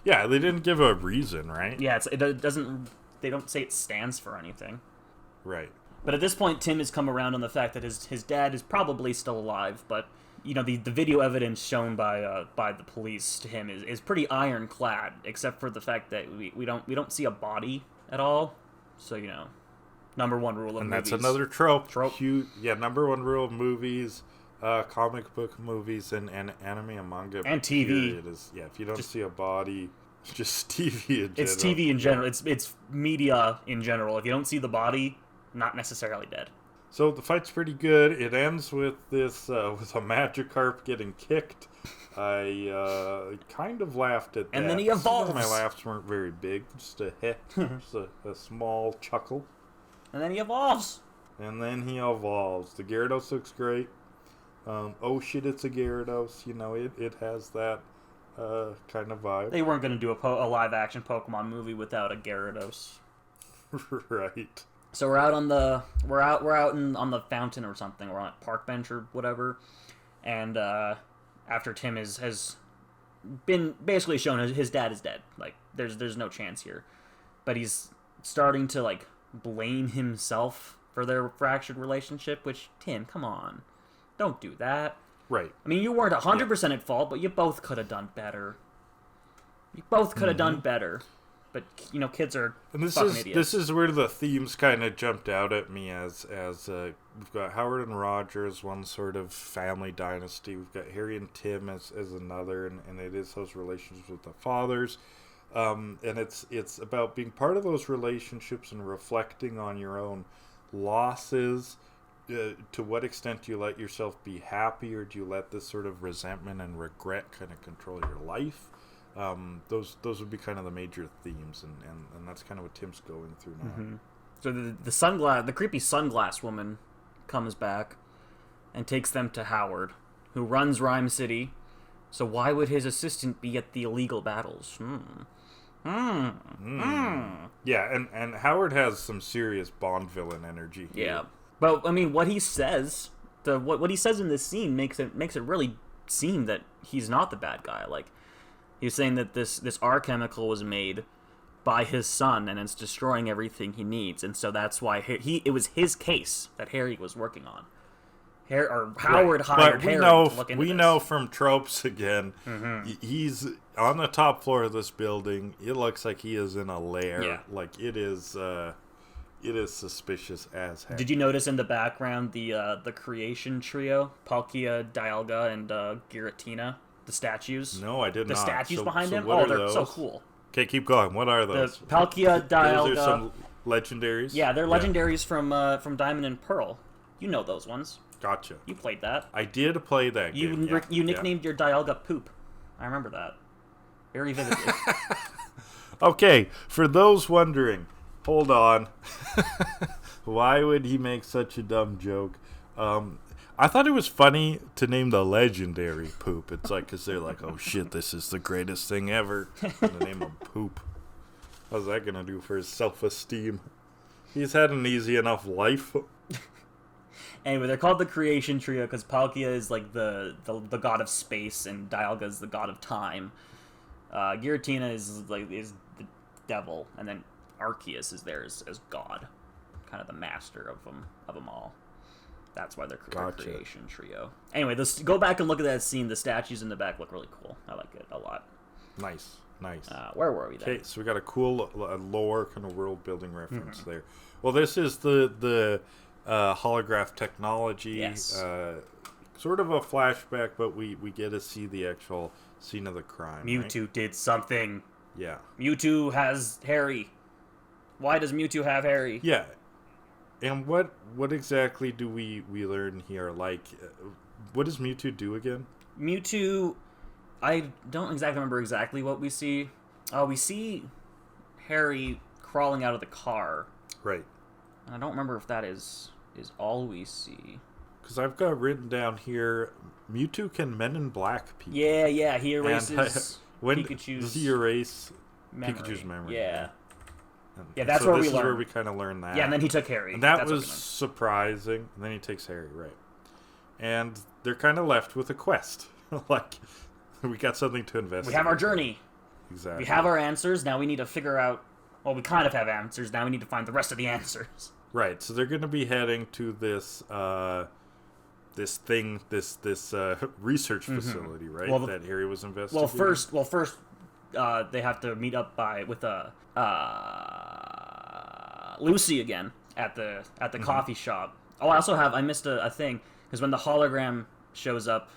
Yeah, they didn't give a reason, right? Yeah, it doesn't. They don't say it stands for anything. Right. But at this point, Tim has come around on the fact that his dad is probably still alive, but the video evidence shown by the police to him is pretty ironclad, except for the fact that we don't see a body at all. So number one rule of and movies. that's another trope. Trope. Number one rule of movies, comic book movies, and anime and manga and TV. Is if you don't see a body, just TV in general. It's TV in general. It's media in general. If you don't see the body, not necessarily dead. So the fight's pretty good. It ends with this with a Magikarp getting kicked. I kind of laughed at that. And then he evolves. My laughs weren't very big, just a hit, just a small chuckle. And then he evolves. The Gyarados looks great. Oh shit, it's a Gyarados. It has that kind of vibe. They weren't going to do a live action Pokemon movie without a Gyarados. Right. So we're out on the on the fountain or something. We're on a park bench or whatever, and after Tim has been basically shown his dad is dead. Like there's no chance here, but he's starting to like blame himself for their fractured relationship. Which Tim, come on, don't do that. Right. I mean, you weren't 100% at fault, but you both could have done better. You both could have done better. But kids are fucking idiots. This is where the themes kind of jumped out at me as we've got Howard and Roger as one sort of family dynasty. We've got Harry and Tim as another, and it is those relationships with the fathers. And it's about being part of those relationships and reflecting on your own losses. To what extent do you let yourself be happy, or do you let this sort of resentment and regret kind of control your life? Those would be kind of the major themes, and that's kind of what Tim's going through now. Mm-hmm. So the creepy sunglass woman comes back and takes them to Howard, who runs Rhyme City. So why would his assistant be at the illegal battles? Yeah, and Howard has some serious Bond villain energy here. Yeah, but I mean, what he says, what he says in this scene makes it really seem that he's not the bad guy. Like, he's saying that this R chemical was made by his son, and it's destroying everything he needs, and so that's why it was his case that Harry was working on. Howard hired Harry to look into this. We know from tropes again. He's on the top floor of this building. It looks like he is in a lair. Yeah. Like it is suspicious as heck. Did you notice in the background the creation trio, Palkia, Dialga, and Giratina? The statues? No, I did not. The statues behind him? What They're are so those? cool. Okay, keep going. What are those? The Palkia, Dialga... Those are some legendaries? Yeah, they're legendaries from Diamond and Pearl. You know those ones. Gotcha. You played that. I did play that game. You nicknamed your Dialga Poop. I remember that. Very vividly. Okay, for those wondering, hold on. Why would he make such a dumb joke? I thought it was funny to name the legendary Poop. It's like, because they're like, oh shit, this is the greatest thing ever. And the name of Poop. How's that going to do for his self-esteem? He's had an easy enough life. Anyway, they're called the Creation Trio because Palkia is like the god of space, and Dialga is the god of time. Giratina is the devil, and then Arceus is there as God, kind of the master of them all. That's why they're Gotcha. Creation Trio. Anyway, go back and look at that scene. The statues in the back look really cool. I like it a lot. Nice. Where were we then? Okay, so we got a cool lore kind of world building reference there. Well, this is the holograph technology. Yes. Sort of a flashback, but we get to see the actual scene of the crime. Mewtwo right? did something. Yeah. Mewtwo has Harry. Why does Mewtwo have Harry? Yeah. And what exactly do we learn here? Like, what does Mewtwo do again? Mewtwo, I don't exactly remember exactly what we see. We see Harry crawling out of the car. Right. And I don't remember if that is all we see. Because I've got written down here, Mewtwo can Men in Black people. Yeah, he erases when Pikachu's does he erase memory. Pikachu's memory? Yeah. And Yeah, that's so where we this is learn. where we kind of learn that. Yeah, and then he took Harry. And that That's what was we learned. surprising. And then he takes Harry, right. And they're kind of left with a quest. Like, we got something to investigate. We have our journey. Exactly. We have our answers. Now we need to figure out... Well, we kind of have answers. Now we need to find the rest of the answers. Right, so they're going to be heading to this this research facility, right? Well, that Harry was investigating. Well, first, they have to meet up with Lucy again at the coffee shop. Oh, I missed a thing, because when the hologram shows up,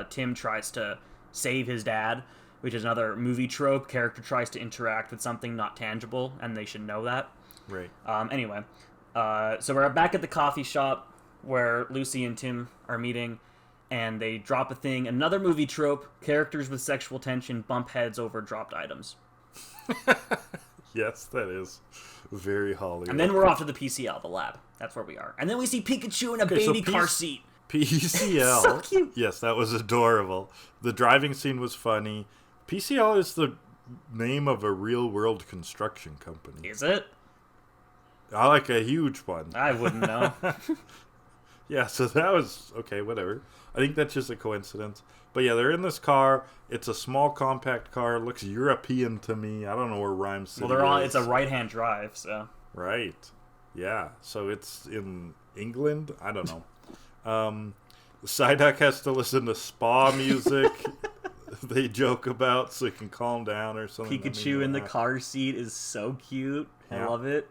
Tim tries to save his dad, which is another movie trope. Character tries to interact with something not tangible, and they should know that. Right. Anyway, so we're back at the coffee shop where Lucy and Tim are meeting, and they drop a thing. Another movie trope: characters with sexual tension bump heads over dropped items. Yes, that is very Hollywood. And then we're off to the PCL, the lab. That's where we are. And then we see Pikachu in a baby car seat. PCL. So cute. Yes, that was adorable. The driving scene was funny. PCL is the name of a real-world construction company. Is it? I like a huge one. I wouldn't know. Yeah, so that was okay, whatever. I think that's just a coincidence. But yeah, they're in this car. It's a small, compact car. It looks European to me. I don't know where Rhyme City is. It's a right-hand drive, so. Right. Yeah. So it's in England? I don't know. Psyduck has to listen to spa music. They joke about so he can calm down or something. Pikachu in the car seat is so cute. Yeah. I love it.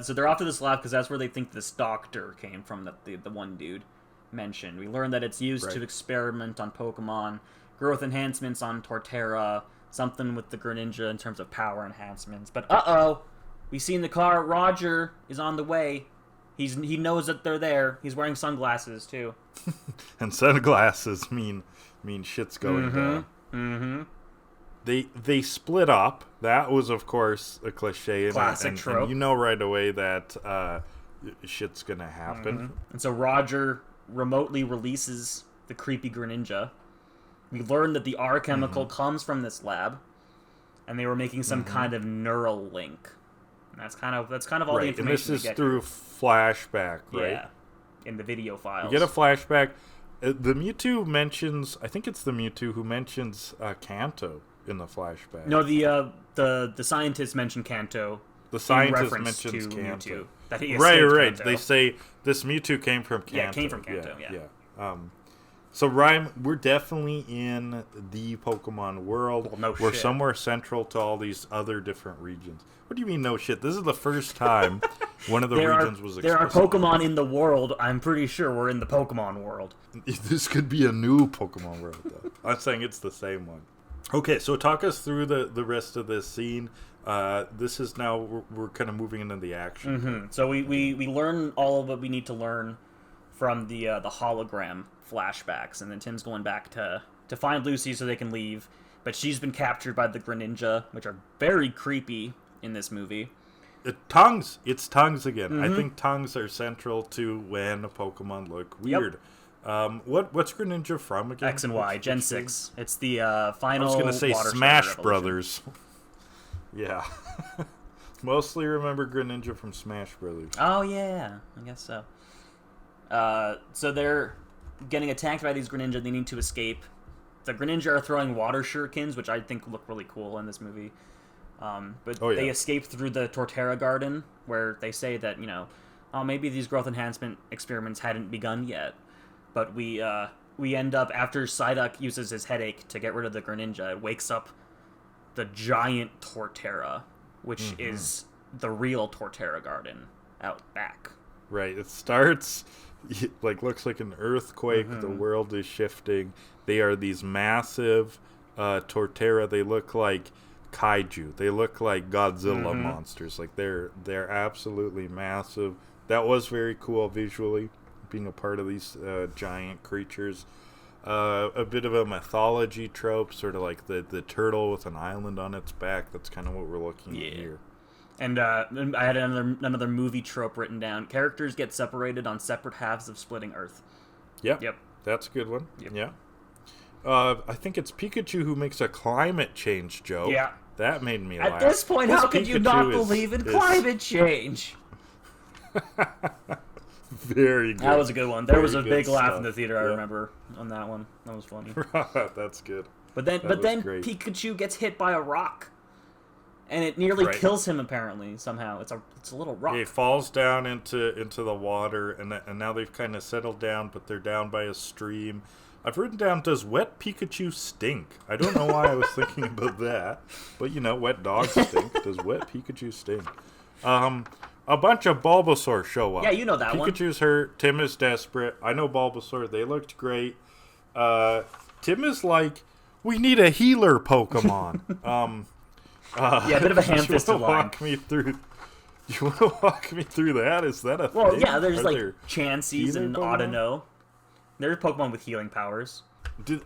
So they're off to this lab because that's where they think this doctor came from that the one dude mentioned. We learned that it's used to experiment on Pokemon, growth enhancements on Torterra, something with the Greninja in terms of power enhancements. But we see in the car Roger is on the way. He knows that they're there. He's wearing sunglasses too. And sunglasses mean shit's going down. Mm-hmm. They split up. That was, of course, a cliche. Classic trope. And you know right away that shit's gonna happen. Mm-hmm. And so Roger remotely releases the creepy Greninja. We learn that the R chemical comes from this lab, and they were making some kind of neural link. And that's kind of all the information and this is we get through here. flashback, right? Yeah, in the video files. You get a flashback. The Mewtwo mentions, I think it's the Mewtwo who mentions Kanto in the flashback. No, the scientists mention Kanto. The scientist in reference mentions to Kanto. Mewtwo, that he Right. Kanto. They say this Mewtwo came from Kanto. Yeah, it came from Kanto, yeah. So, Rhyme, we're definitely in the Pokemon world. Well, no we're shit. somewhere central to all these other different regions. What do you mean, no shit? This is the first time one of the regions was There are explicit. Pokemon in the world. I'm pretty sure we're in the Pokemon world. This could be a new Pokemon world, though. I'm saying it's the same one. Okay, so talk us through the rest of this scene. This is now, we're kind of moving into the action. Mm-hmm. So we learn all of what we need to learn from the hologram flashbacks, and then Tim's going back to find Lucy so they can leave, but she's been captured by the Greninja, which are very creepy in this movie. It's tongues again. I think tongues are central to when Pokemon look weird. Yep. What's Greninja from again? X and Y, Gen 6. It's the final. I was gonna say Water Smash Starter Brothers. Yeah. Mostly remember Greninja from Smash Brothers. Oh yeah, I guess so. So they're getting attacked by these Greninja. They need to escape. The Greninja are throwing water shurikens, which I think look really cool in this movie. But they escape through the Torterra Garden, where they say that, maybe these growth enhancement experiments hadn't begun yet. But we end up, after Psyduck uses his headache to get rid of the Greninja, it wakes up the giant Torterra, which is the real Torterra Garden out back. Right. It starts, looks like an earthquake. The world is shifting. They are these massive Torterra. They look like kaiju. They look like Godzilla monsters. Like they're absolutely massive. That was very cool visually, being a part of these giant creatures. A bit of a mythology trope, sort of like the turtle with an island on its back. That's kind of what we're looking at here. And I had another movie trope written down. Characters get separated on separate halves of splitting Earth. Yep. That's a good one. Yep. Yeah. I think it's Pikachu who makes a climate change joke. Yeah. That made me laugh. At this point, how could you not believe in climate change? Very good. That was a good one. There was a Very big good laugh stuff. in the theater, I remember, on that one. That was funny. That's good. But then great. Pikachu gets hit by a rock. and it nearly Right. kills him. Apparently, somehow it's a little rock. He falls down into the water, and now they've kind of settled down, but they're down by a stream. I've written down, does wet Pikachu stink? I don't know why I was thinking about that, but wet dogs stink. Does wet Pikachu stink? A bunch of Bulbasaur show up. Yeah, you know that one. Pikachu's hurt. Tim is desperate. I know Bulbasaur. They looked great. Tim is like, we need a healer Pokemon. Yeah, a bit of a ham-fisted line. Walk me through. You want to walk me through that? Is that a Well, thing? yeah, there's Are like there Chanseys and healer Pokemon? Audino. There's Pokemon with healing powers.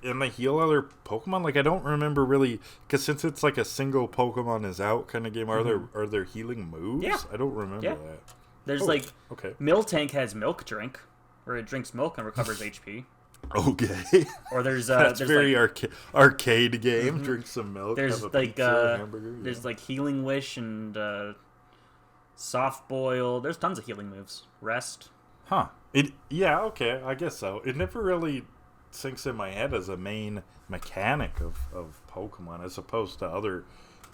And they heal other Pokemon? Like, I don't remember really, because since it's like a single Pokemon is out kind of game, are there healing moves? Yeah. I don't remember Yeah. that. There's Okay. Miltank has Milk Drink, where it drinks milk and recovers HP. Okay. Or there's That's there's very arcade game. Drink some milk. there's have a pizza, a hamburger. there's like Healing Wish and Soft Boil. There's tons of healing moves. Rest. Huh. Okay, I guess so. It never really sinks in my head as a main mechanic of Pokemon as opposed to other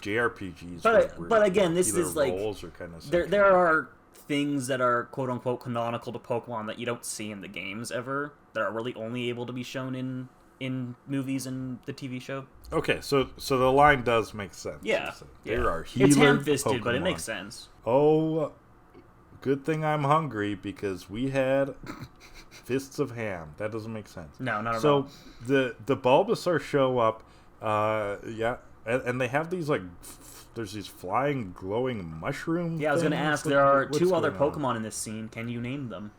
JRPGs. But again, this either is like roles or kind of there are things that are quote unquote canonical to Pokemon that you don't see in the games ever, that are really only able to be shown in movies and the TV show. Okay, so the line does make sense. Yeah, There are healer it's ham-fisted, but it Pokemon. makes sense. Oh, good thing I'm hungry because we had fists of ham. That doesn't make sense. No, not at So all. the Bulbasaur show up, and they have these like there's these flying glowing mushroom. Yeah, I was gonna things. ask. There are What's two other going on? Pokemon in this scene. Can you name them?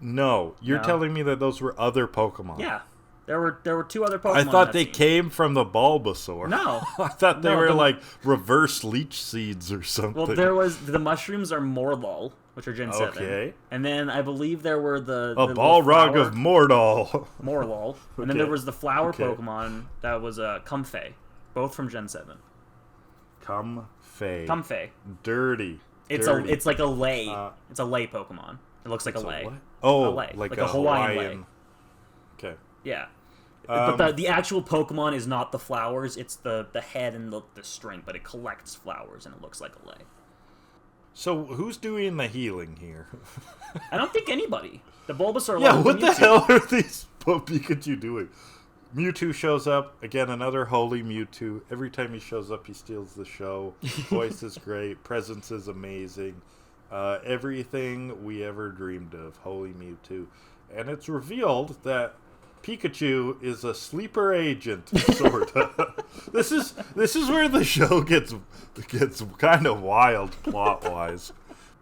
No, you're No. telling me that those were other Pokemon. Yeah, there were two other Pokemon. I in thought that they scene. came from the Bulbasaur. No, I thought they No, were the- like reverse leech seeds or something. well, there was the mushrooms are Morlul, which are Gen 7. Okay. And then I believe there were the a little Balrog flower- of Mordor. Morlul, and then Okay. there was the flower Okay. Pokemon that was Comfey, both from Gen 7. Comfey. Dirty. It's Dirty. it's like a lay. Uh, It's a lay Pokemon. It looks like a lay. what? Oh, A lay. like a Hawaiian lay. Okay. Yeah. Um, But the actual Pokemon is not the flowers, it's the head and the string, but it collects flowers and it looks like a lay. So who's doing the healing here? I don't think anybody. The Bulbasaur Yeah, leveled what the Mewtwo. hell are these Pikachu doing? Mewtwo shows up. Again, another holy Mewtwo. Every time he shows up, he steals the show. Voice is great. Presence is amazing. Everything we ever dreamed of. Holy Mewtwo. And it's revealed that Pikachu is a sleeper agent, sort of. This is where the show gets kind of wild plot-wise.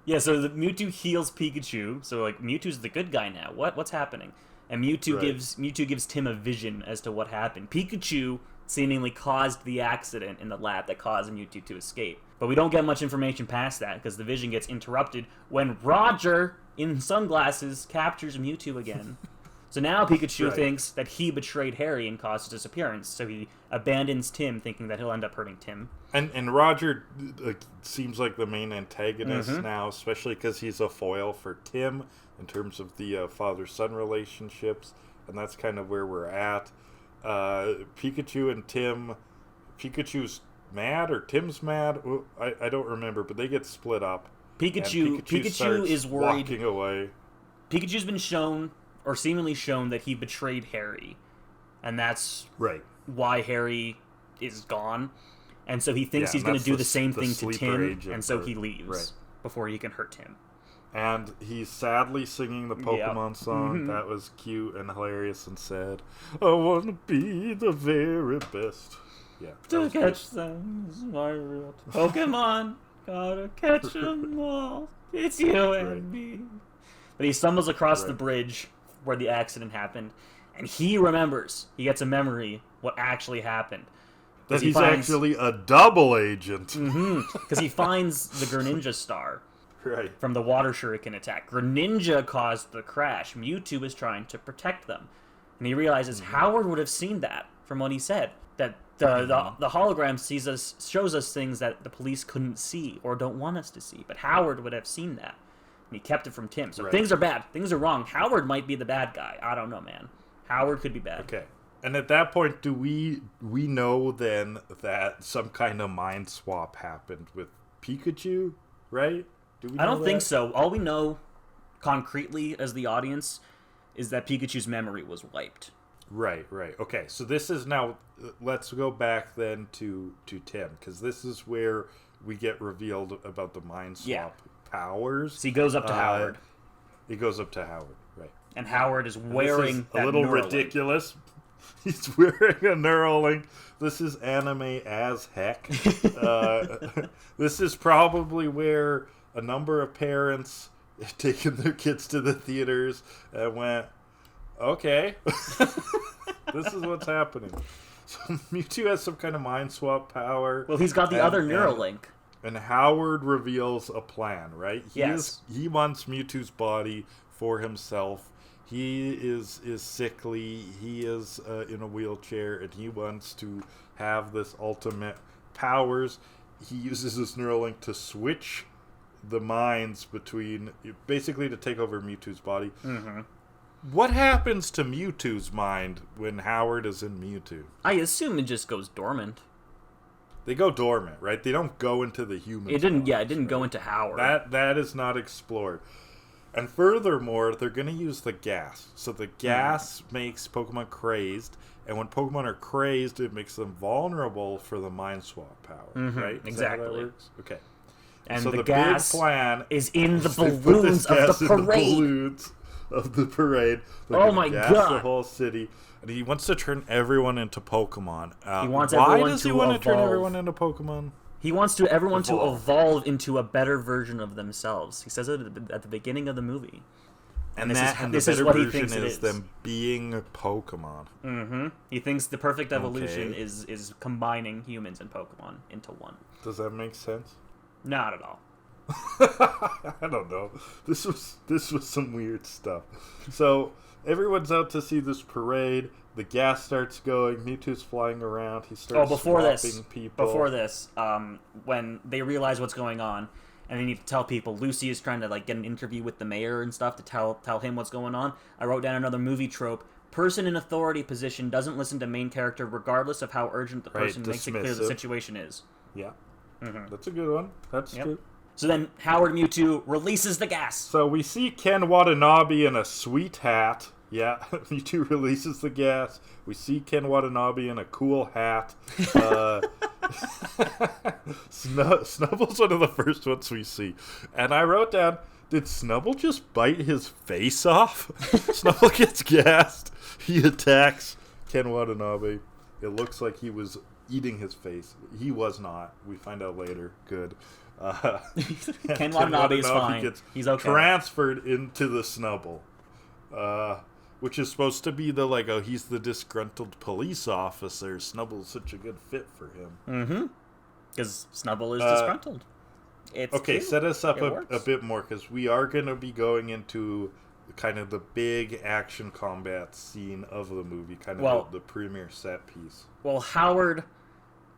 Yeah, so the Mewtwo heals Pikachu, so like Mewtwo's the good guy now. What's happening? And Mewtwo Right. gives Tim a vision as to what happened. Pikachu seemingly caused the accident in the lab that caused Mewtwo to escape. But we don't get much information past that because the vision gets interrupted when Roger in sunglasses captures Mewtwo again. So now Pikachu Right. thinks that he betrayed Harry and caused his disappearance, so he abandons Tim, thinking that he'll end up hurting Tim. And Roger seems like the main antagonist Mm-hmm. now, especially because he's a foil for Tim in terms of the father-son relationships, and that's kind of where we're at. Pikachu and Tim, Pikachu's mad or Tim's mad? I don't remember, but they get split up. and Pikachu starts is worried. walking away. Pikachu's been shown, or seemingly shown, that he betrayed Harry, and that's Right. why Harry is gone. And so he thinks Yeah, he's and going to that's do the the same thing to sleeper Tim, agent and so part. he leaves Right. before he can hurt Tim. And he's sadly singing the Pokemon song. Mhm. That was cute and hilarious and sad. I want to be the very best. Yeah. that To was good. catch them is my real Pokemon. Gotta catch them all. It's you and Right. me. But he stumbles across the Right. bridge where the accident happened, and he remembers. He gets a memory what actually happened. That he he's finds- actually a double agent. Because he finds the Greninja star Right. from the water shuriken attack. Greninja caused the crash. Mewtwo is trying to protect them. And he realizes Howard would have seen that from what he said. That the hologram shows us things that the police couldn't see or don't want us to see. But Howard would have seen that. And he kept it from Tim. So Right. things are bad. Things are wrong. Howard might be the bad guy. I don't know, man. Howard could be bad. Okay. And at that point, do we know then that some kind of mind swap happened with Pikachu, right? Do we know I don't think that? so. All we know concretely as the audience is that Pikachu's memory was wiped. Right. Okay, so this is now. Let's go back then to Tim, because this is where we get revealed about the mind swap powers. So he goes up to Howard. He goes up to Howard, right? And Howard is wearing this is that a little Neuralink. ridiculous. He's wearing a Neuralink. This is anime as heck. This is probably where a number of parents have taken their kids to the theaters and went, okay, this is what's happening. So Mewtwo has some kind of mind swap power. Well, he's got the other Neuralink. And Howard reveals a plan, right? Yes. He wants Mewtwo's body for himself. He is sickly. He is in a wheelchair, and he wants to have this ultimate powers. He uses his Neuralink to switch the minds between, basically to take over Mewtwo's body. Mm-hmm. What happens to Mewtwo's mind when Howard is in Mewtwo? I assume it just goes dormant. They go dormant, right? They don't go into the human. It didn't. minds, Yeah, it didn't right? go into Howard. That is not explored. And furthermore, they're going to use the gas. So the gas makes Pokemon crazed, and when Pokemon are crazed, it makes them vulnerable for the mind swap power, right? Is that how that exactly. works? Okay. And So the the gas big plan is in the is they put balloons this of gas the in parade. balloons of the parade. They're Oh gonna my gas God. the whole city. And he wants to turn everyone into Pokemon. He wants why everyone does he to want to turn evolve. everyone into Pokemon? He wants everyone to Evolve. evolve into a better version of themselves. He says it at the beginning of the movie. And this that is- and this the is better what he version thinks it is is. them being Pokemon. Mm-hmm. He thinks the perfect evolution Okay. is combining humans and Pokemon into one. Does that make sense? Not at all. I don't know. This was some weird stuff. So everyone's out to see this parade. The gas starts going. Mewtwo's flying around. He starts Before swapping people. this, when they realize what's going on, and they need to tell people, Lucy is trying to get an interview with the mayor and stuff to tell him what's going on. I wrote down another movie trope. Person in authority position doesn't listen to main character regardless of how urgent the person makes it clear the dismissive. situation is. Yeah, that's a good one. That's true. So then Howard Mewtwo releases the gas. So we see Ken Watanabe in a sweet hat. Yeah, Mewtwo releases the gas. We see Ken Watanabe in a cool hat. Snubble's one of the first ones we see. And I wrote down, did Snubble just bite his face off? Snubble gets gassed. He attacks Ken Watanabe. It looks like he was eating his face. He was not. We find out later. Good. Ken Watanabe is fine. Gets He's okay. transferred into the Snubble. Which is supposed to be the he's the disgruntled police officer. Snubble's such a good fit for him. Mm-hmm. Because Snubble is disgruntled. It's Okay, cute. set us up It a works. bit more, because we are going to be going into kind of the big action combat scene of the movie, kind of the premier set piece. Well, Howard,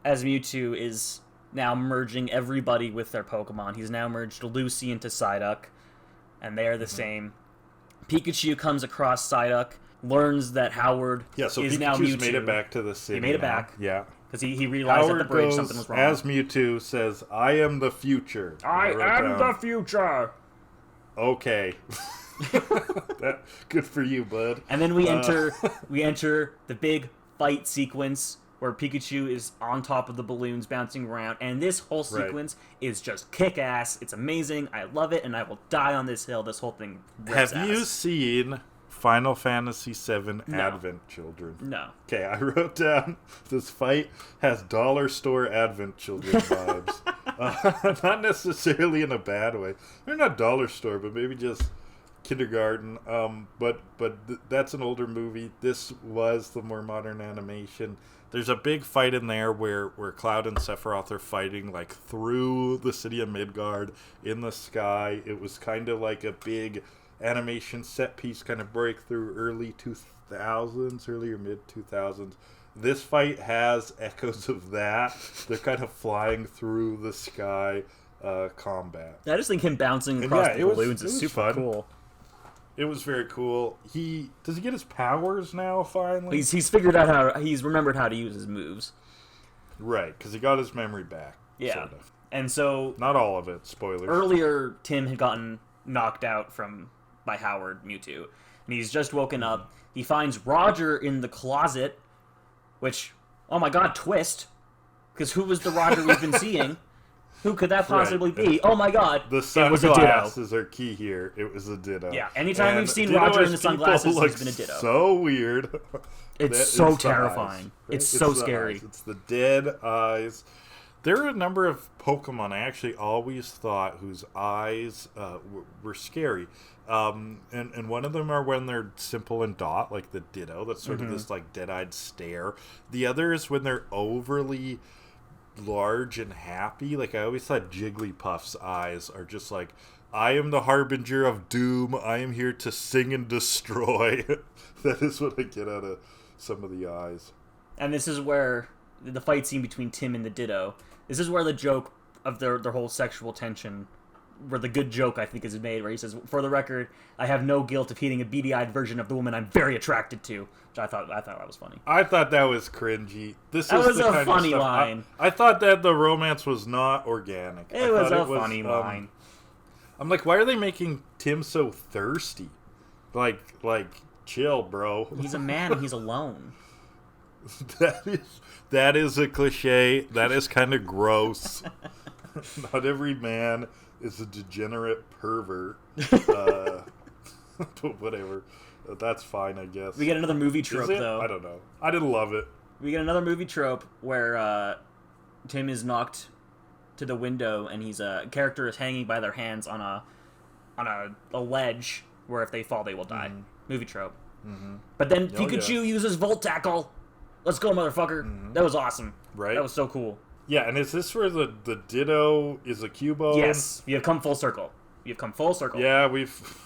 as Mewtwo, is now merging everybody with their Pokemon. He's now merged Lucy into Psyduck, and they are the same. Pikachu comes across Psyduck, learns that Howard So is now Pikachu's Mewtwo. made it back to the city. He made it now. back. Yeah. Because he realized Howard at the bridge goes something was wrong. as Mewtwo, says, "I am the future." I wrote am down, the future! Okay. Good for you, bud. And then we enter the big fight sequence where Pikachu is on top of the balloons bouncing around, and this whole sequence is just kick-ass. It's amazing. I love it, and I will die on this hill. This whole thing rips Have you ass. seen Final Fantasy VII No. Advent Children? No. Okay, I wrote down this fight has dollar store Advent Children vibes. Not necessarily in a bad way. They're not dollar store, but maybe just kindergarten. But that's an older movie. This was the more modern animation. There's a big fight in there where Cloud and Sephiroth are fighting through the city of Midgard in the sky. It was kind of like a big animation set piece kind of breakthrough early 2000s, early or mid 2000s. This fight has echoes of that. They're kind of flying through the sky combat. I just think him bouncing And across yeah, the it was- balloons it is was super fun. cool. It was very cool. Does he get his powers now, finally? He's figured out how... He's remembered how to use his moves. Right, because he got his memory back. Yeah. Sort of. And so... Not all of it, spoilers. Earlier, Tim had gotten knocked out by Howard Mewtwo. And he's just woken up. He finds Roger in the closet, which... Oh my god, twist. Because who was the Roger we've been seeing? Who could that possibly be? Oh my god, the sunglasses are key here. It was a Ditto. Yeah, anytime we've seen Roger in the sunglasses, he's been a Ditto. So weird. It's so terrifying. Eyes, right? It's so scary. It's the dead eyes. There are a number of Pokemon I actually always thought whose eyes were scary. And one of them are when they're simple and dot, like the Ditto. That's sort of this like dead-eyed stare. The other is when they're overly large and happy. Like I always thought Jigglypuff's eyes are just like, I am the harbinger of doom. I am here to sing and destroy. That is what I get out of some of the eyes. And this is where the fight scene between Tim and the Ditto. This is where the joke of their whole sexual tension, where the good joke I think is made, where he says, "For the record, I have no guilt of hating a beady-eyed version of the woman I'm very attracted to." Which I thought that was funny. I thought that was cringy. That was a funny line. I thought that the romance was not organic. It was a funny line. I'm like, why are they making Tim so thirsty? Like, chill, bro. He's a man and he's alone. That is a cliche. That is kind of gross. Not every man is a degenerate pervert. Whatever. That's fine, I guess. We get another movie trope, though. I don't know. I didn't love it. We get another movie trope where Tim is knocked to the window and a character is hanging by their hands on a ledge where if they fall they will die. Movie trope. But then Pikachu uses Volt Tackle. Let's go, motherfucker. That was awesome. Right? That was so cool. Yeah, and is this where the Ditto is a Cubone? Yes. You have come full circle. Yeah, we've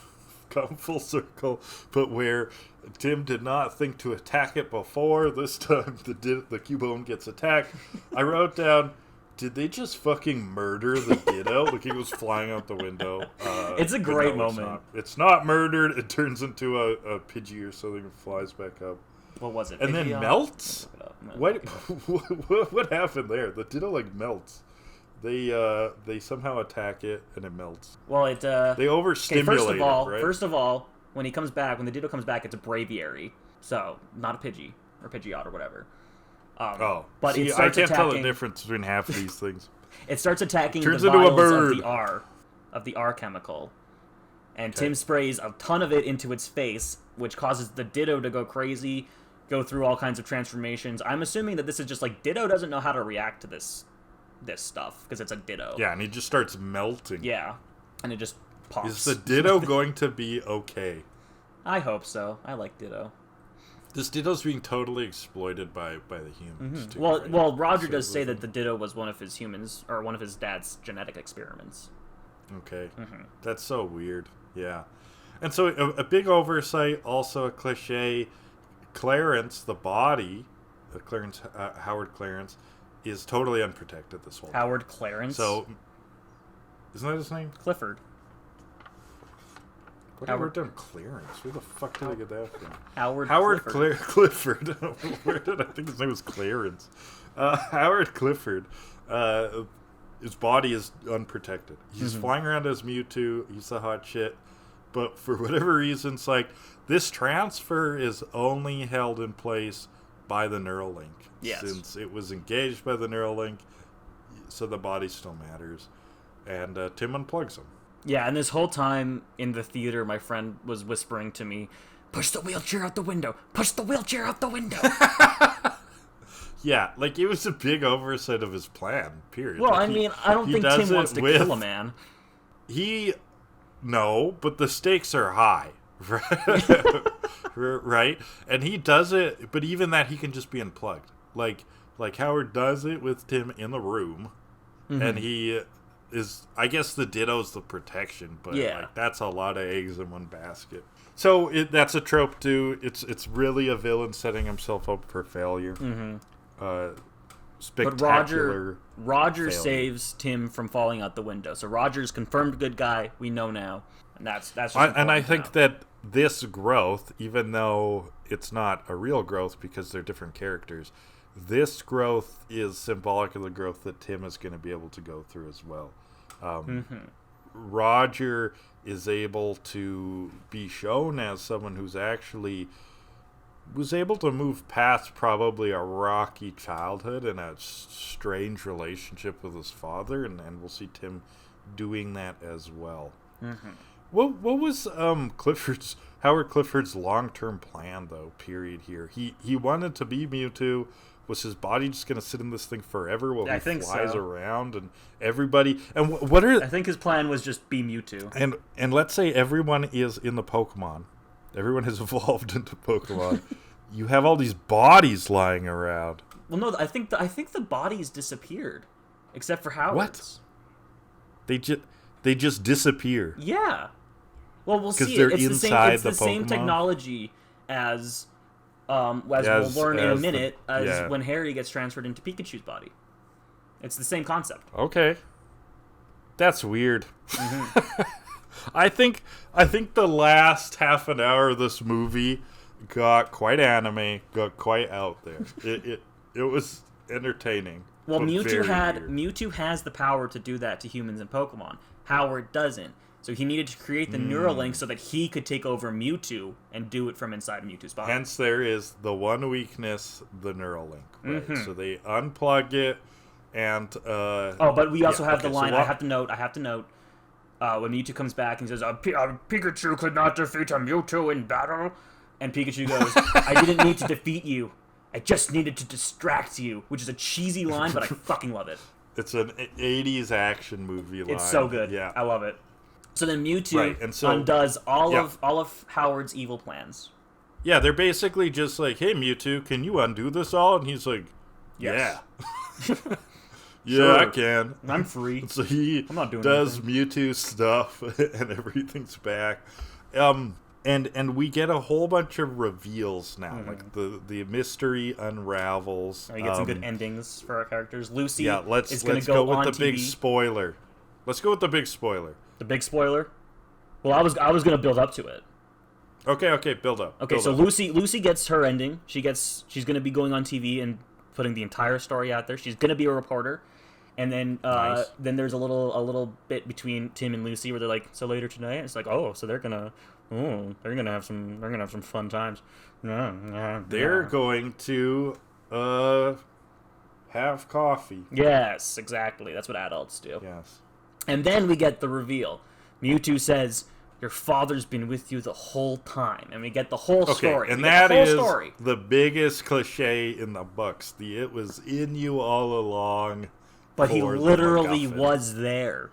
come full circle. But where Tim did not think to attack it before, this time the Cubone gets attacked. I wrote down, did they just fucking murder the Ditto? Like he was flying out the window. It's a great moment. It's not murdered. It turns into a Pidgey or something and flies back up. What was it? And then melts? What happened there? The Ditto like melts. They somehow attack it and it melts. Well, they overstimulate it, right? First of all, when the Ditto comes back, it's a Braviary, so not a Pidgey or Pidgeot or whatever. But see, I can't tell the difference between half of these things. It starts attacking Turns the into vials a bird. of the R chemical, and Tim sprays a ton of it into its face, which causes the Ditto to go crazy, go through all kinds of transformations. I'm assuming that this is just like Ditto doesn't know how to react to this stuff because it's a Ditto. Yeah, and he just starts melting. Yeah, and it just pops. Is the Ditto going to be okay? I hope so. I like Ditto. This Ditto's being totally exploited by the humans too. Well, right? well, Roger does say that the Ditto was one of his humans or one of his dad's genetic experiments. Okay, that's so weird. Yeah, and so a big oversight, also a cliche. Clarence, the body, Howard Clarence, is totally unprotected this whole time. Howard Clarence? So, isn't that his name? Clifford. What did I write down? Clarence? Where the fuck did I get that from? Howard Clifford. Where did I think his name was Clarence? Howard Clifford. His body is unprotected. He's flying around as Mewtwo. He's the hot shit. But for whatever reason, it's like, this transfer is only held in place by the Neuralink. Yes. Since it was engaged by the Neuralink, so the body still matters. And Tim unplugs him. Yeah, and this whole time in the theater, my friend was whispering to me, "Push the wheelchair out the window! Push the wheelchair out the window!" Yeah, like it was a big oversight of his plan, period. Well, like, I mean, I don't think Tim wants to kill a man. No, but the stakes are high. Right? And he does it, but even that, he can just be unplugged. Like Howard does it with Tim in the room, and he is, I guess the Ditto's the protection, but like, that's a lot of eggs in one basket. So that's a trope too. It's really a villain setting himself up for failure. Spectacular. But Roger saves Tim from falling out the window. So Roger's confirmed good guy. We know now, and that's. And I think that this growth, even though it's not a real growth because they're different characters, this growth is symbolic of the growth that Tim is going to be able to go through as well. Roger is able to be shown as someone who's actually was able to move past probably a rocky childhood and a strange relationship with his father, and we'll see Tim doing that as well. What was Howard Clifford's long-term plan, though, period here? He wanted to be Mewtwo. Was his body just going to sit in this thing forever while he flies around and everybody? And what are... I think his plan was just be Mewtwo. And let's say everyone is in the Pokemon. Everyone has evolved into Pokemon. You have all these bodies lying around. Well, no, I think the bodies disappeared, except for Howard's. What? They just disappear. Yeah. Well, we'll see. They're It's inside the same technology as we'll learn in a minute, when Harry gets transferred into Pikachu's body. It's the same concept. Okay. That's weird. I think the last half an hour of this movie got quite anime, got quite out there. It was entertaining. Well, Mewtwo has the power to do that to humans and Pokemon. Howard doesn't. So he needed to create the Neuralink so that he could take over Mewtwo and do it from inside Mewtwo's body. Hence, there is the one weakness, the Neuralink. Right? So they unplug it, and but we also have the line. So I have to note. When Mewtwo comes back and says, "Pikachu could not defeat a Mewtwo in battle," and Pikachu goes, "I didn't need to defeat you. I just needed to distract you," which is a cheesy line, but I fucking love it. It's an 80s action movie line. It's so good. Yeah, I love it. So then Mewtwo undoes all of Howard's evil plans. Yeah, they're basically just like, "Hey, Mewtwo, can you undo this all?" And he's like, "Yeah." Yeah, sure. I can. I'm free. So I'm not doing Mewtwo stuff, and everything's back. And we get a whole bunch of reveals now. Like the mystery unravels. We get some good endings for our characters. Lucy is going to go on with the TV. big spoiler. Let's go with the big spoiler. The big spoiler? Well, I was going to build up to it. Okay, build up. Okay, so Lucy gets her ending. She's going to be going on TV and putting the entire story out there. She's going to be a reporter. And then then there's a little bit between Tim and Lucy where they're like, "So later tonight?" And it's like, "Oh, so they're gonna have some fun times." They're going to have coffee. Yes, exactly. That's what adults do. Yes. And then we get the reveal. Mewtwo says, "Your father's been with you the whole time," and we get the whole story. And that is the biggest cliche in the books. It was in you all along. But he literally was there.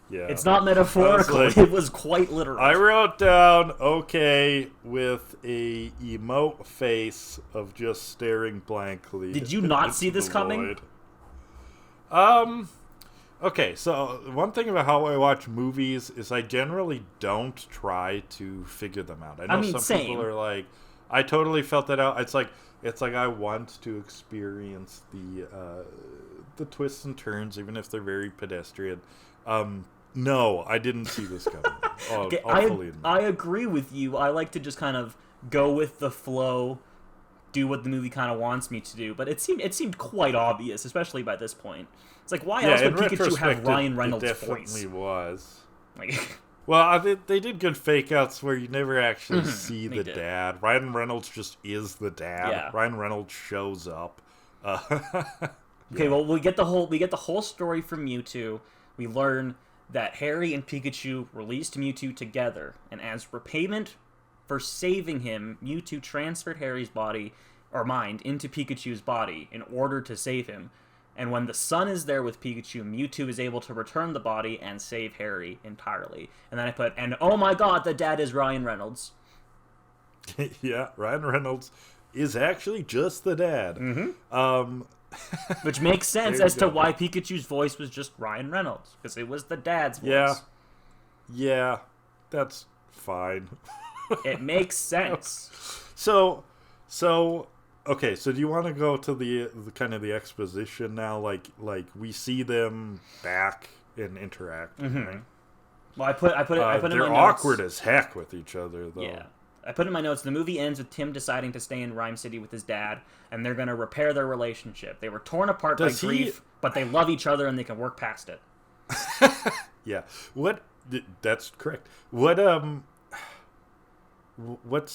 Yeah. It's not metaphorical. It was quite literal. I wrote down okay with a emote face of just staring blankly. Did you not see this coming? Okay, so one thing about how I watch movies is I generally don't try to figure them out. I know some people are like, I totally felt that out. It's like I want to experience the twists and turns, even if they're very pedestrian. No, I didn't see this coming. I agree with you. I like to just kind of go with the flow, do what the movie kind of wants me to do. But it seemed quite obvious, especially by this point. It's like, why else would Pikachu have Ryan Reynolds' voice? It definitely was. Well, they did good fake outs where you never actually see the dad. Ryan Reynolds just is the dad. Yeah. Ryan Reynolds shows up. Okay, well, we get the whole story from Mewtwo. We learn that Harry and Pikachu released Mewtwo together, and as repayment for saving him, Mewtwo transferred Harry's body or mind into Pikachu's body in order to save him. And when the sun is there with Pikachu, Mewtwo is able to return the body and save Harry entirely. And then I put, and oh my god, the dad is Ryan Reynolds. Yeah, Ryan Reynolds is actually just the dad. Which makes sense as to why Pikachu's voice was just Ryan Reynolds, because it was the dad's voice. Yeah, that's fine. It makes sense. So okay, so do you want to go to the kind of the exposition now? Like we see them back and interact, right? Well, I put it in my they're notes. awkward as heck with each other, though. Yeah. I put in my notes, the movie ends with Tim deciding to stay in Rhyme City with his dad, and they're going to repair their relationship. They were torn apart by grief, but they love each other and they can work past it. Yeah. That's correct. What's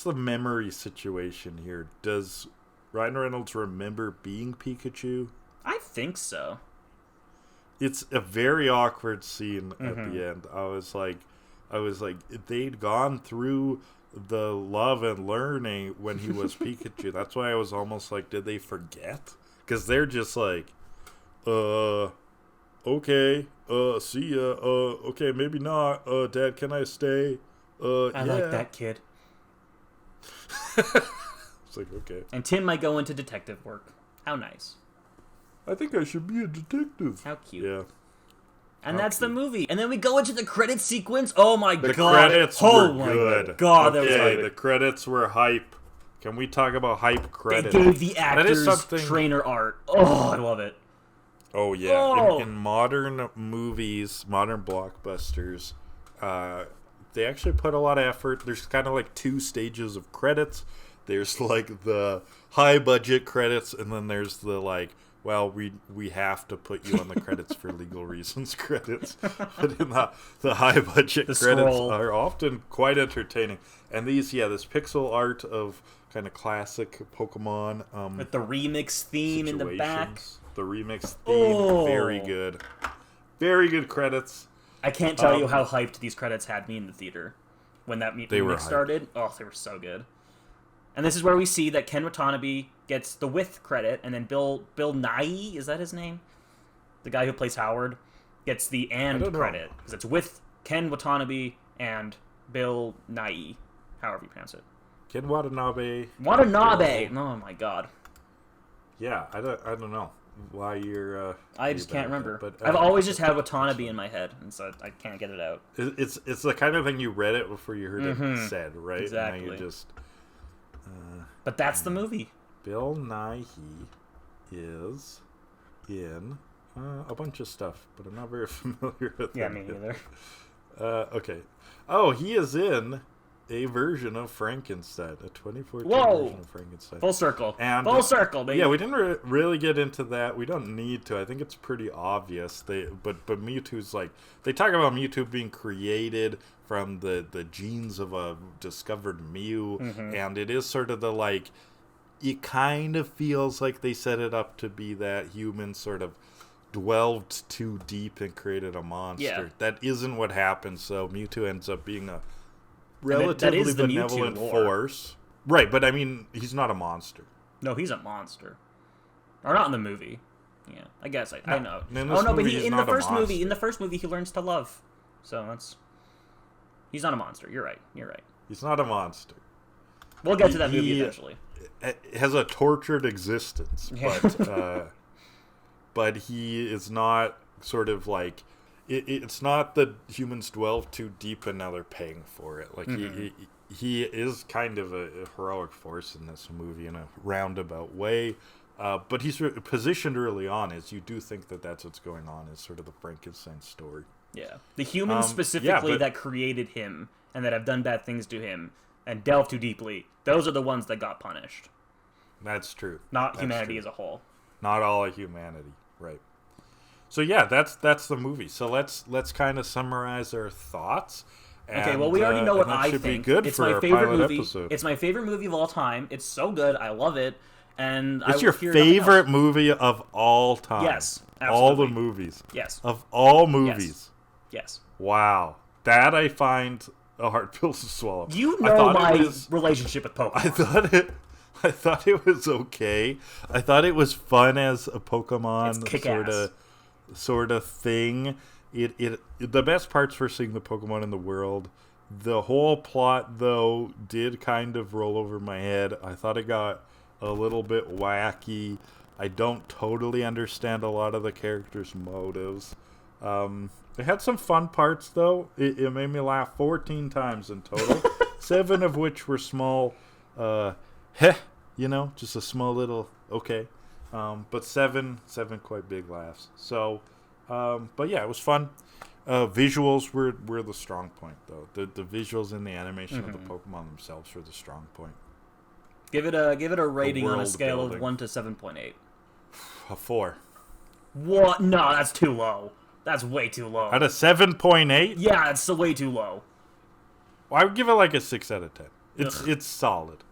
the memory situation here? Does Ryan Reynolds remember being Pikachu? I think so. It's a very awkward scene at the end. I was like, they'd gone through the love and learning when he was Pikachu. That's why I was almost like, did they forget? Because they're just like, okay, see ya, okay, maybe not, Dad, can I stay? I like that kid. It's like, okay. And Tim might go into detective work. How nice. I think I should be a detective. How cute. Yeah. And that's the movie. And then we go into the credit sequence. Oh my god. The credits were good. My god, okay, that was hype. The credits were hype. Can we talk about hype credits? They gave the actors trainer art. Oh, I love it. Oh, yeah. Oh. In modern movies, modern blockbusters, they actually put a lot of effort. There's kind of like 2 stages of credits. There's like the high budget credits, and then there's the like, well, we have to put you on the credits for legal reasons credits. But in the high budget credits scroll are often quite entertaining. And these, this pixel art of kind of classic Pokemon. With the remix theme in the back. The remix theme, very good. Very good credits. I can't tell you how hyped these credits had me in the theater when that remix started. Oh, they were so good. And this is where we see that Ken Watanabe gets the with credit, and then Bill Nighy, is that his name? The guy who plays Howard gets the and credit. Because it's with Ken Watanabe and Bill Nighy, however you pronounce it. Ken Watanabe. Watanabe! Oh my god. Yeah, I don't know why you're... I just can't remember. But, I've always just had Watanabe in my head, and so I can't get it out. It's the kind of thing you read it before you heard it said, right? Exactly. And now you just... But that's the movie. Bill Nighy is in a bunch of stuff, but I'm not very familiar with Yeah, me neither. Okay. Oh, he is in a version of Frankenstein, a 2014 version of Frankenstein. Full circle. And, full circle, baby. Yeah, we didn't really get into that. We don't need to. I think it's pretty obvious. But Mewtwo's like, they talk about Mewtwo being created from the genes of a discovered Mew, and it is sort of the like, it kind of feels like they set it up to be that humans sort of delved too deep and created a monster. Yeah. That isn't what happens, so Mewtwo ends up being a relatively benevolent force. Right, but I mean, he's not a monster. No, he's a monster. Or not in the movie. Yeah, I guess I know. In the first movie he learns to love. So that's... He's not a monster. You're right. He's not a monster. We'll get to that movie eventually. Has a tortured existence, but he is not sort of like... It's not that humans delve too deep and now they're paying for it. Like, he is kind of a heroic force in this movie in a roundabout way. But he's positioned early on as you do think that that's what's going on, is sort of the Frankenstein story. Yeah. The humans specifically that created him and that have done bad things to him and delved too deeply, those are the ones that got punished. That's true. Not humanity as a whole. Not all of humanity, right. So yeah, that's the movie. So let's kind of summarize our thoughts. Okay, well, we already know what I think. Be good it's for my our favorite pilot movie. episode. It's my favorite movie of all time. It's so good. I love it. And it's your favorite movie of all time. Yes, absolutely. All the movies. Yes. Of all movies. Yes. Wow. That I find a hard pill to swallow. You know my relationship with Pokemon. I thought it was okay. I thought it was fun as a Pokemon sort of thing. It the best parts for seeing the Pokemon in the world. The whole plot, though, did kind of roll over my head. I thought it got a little bit wacky. I don't totally understand a lot of the characters' motives. It had some fun parts, though. It made me laugh 14 times in total. 7 of which were small, just a small little, okay. But seven quite big laughs. So, but yeah, it was fun. Visuals were the strong point, though. The visuals and the animation of the Pokemon themselves were the strong point. Give it a rating on a scale building. of 1 to 7.8. A 4. What? No, that's too low. That's way too low. Out of 7.8? Yeah, it's way too low. Well, I would give it like a 6 out of 10. It's solid.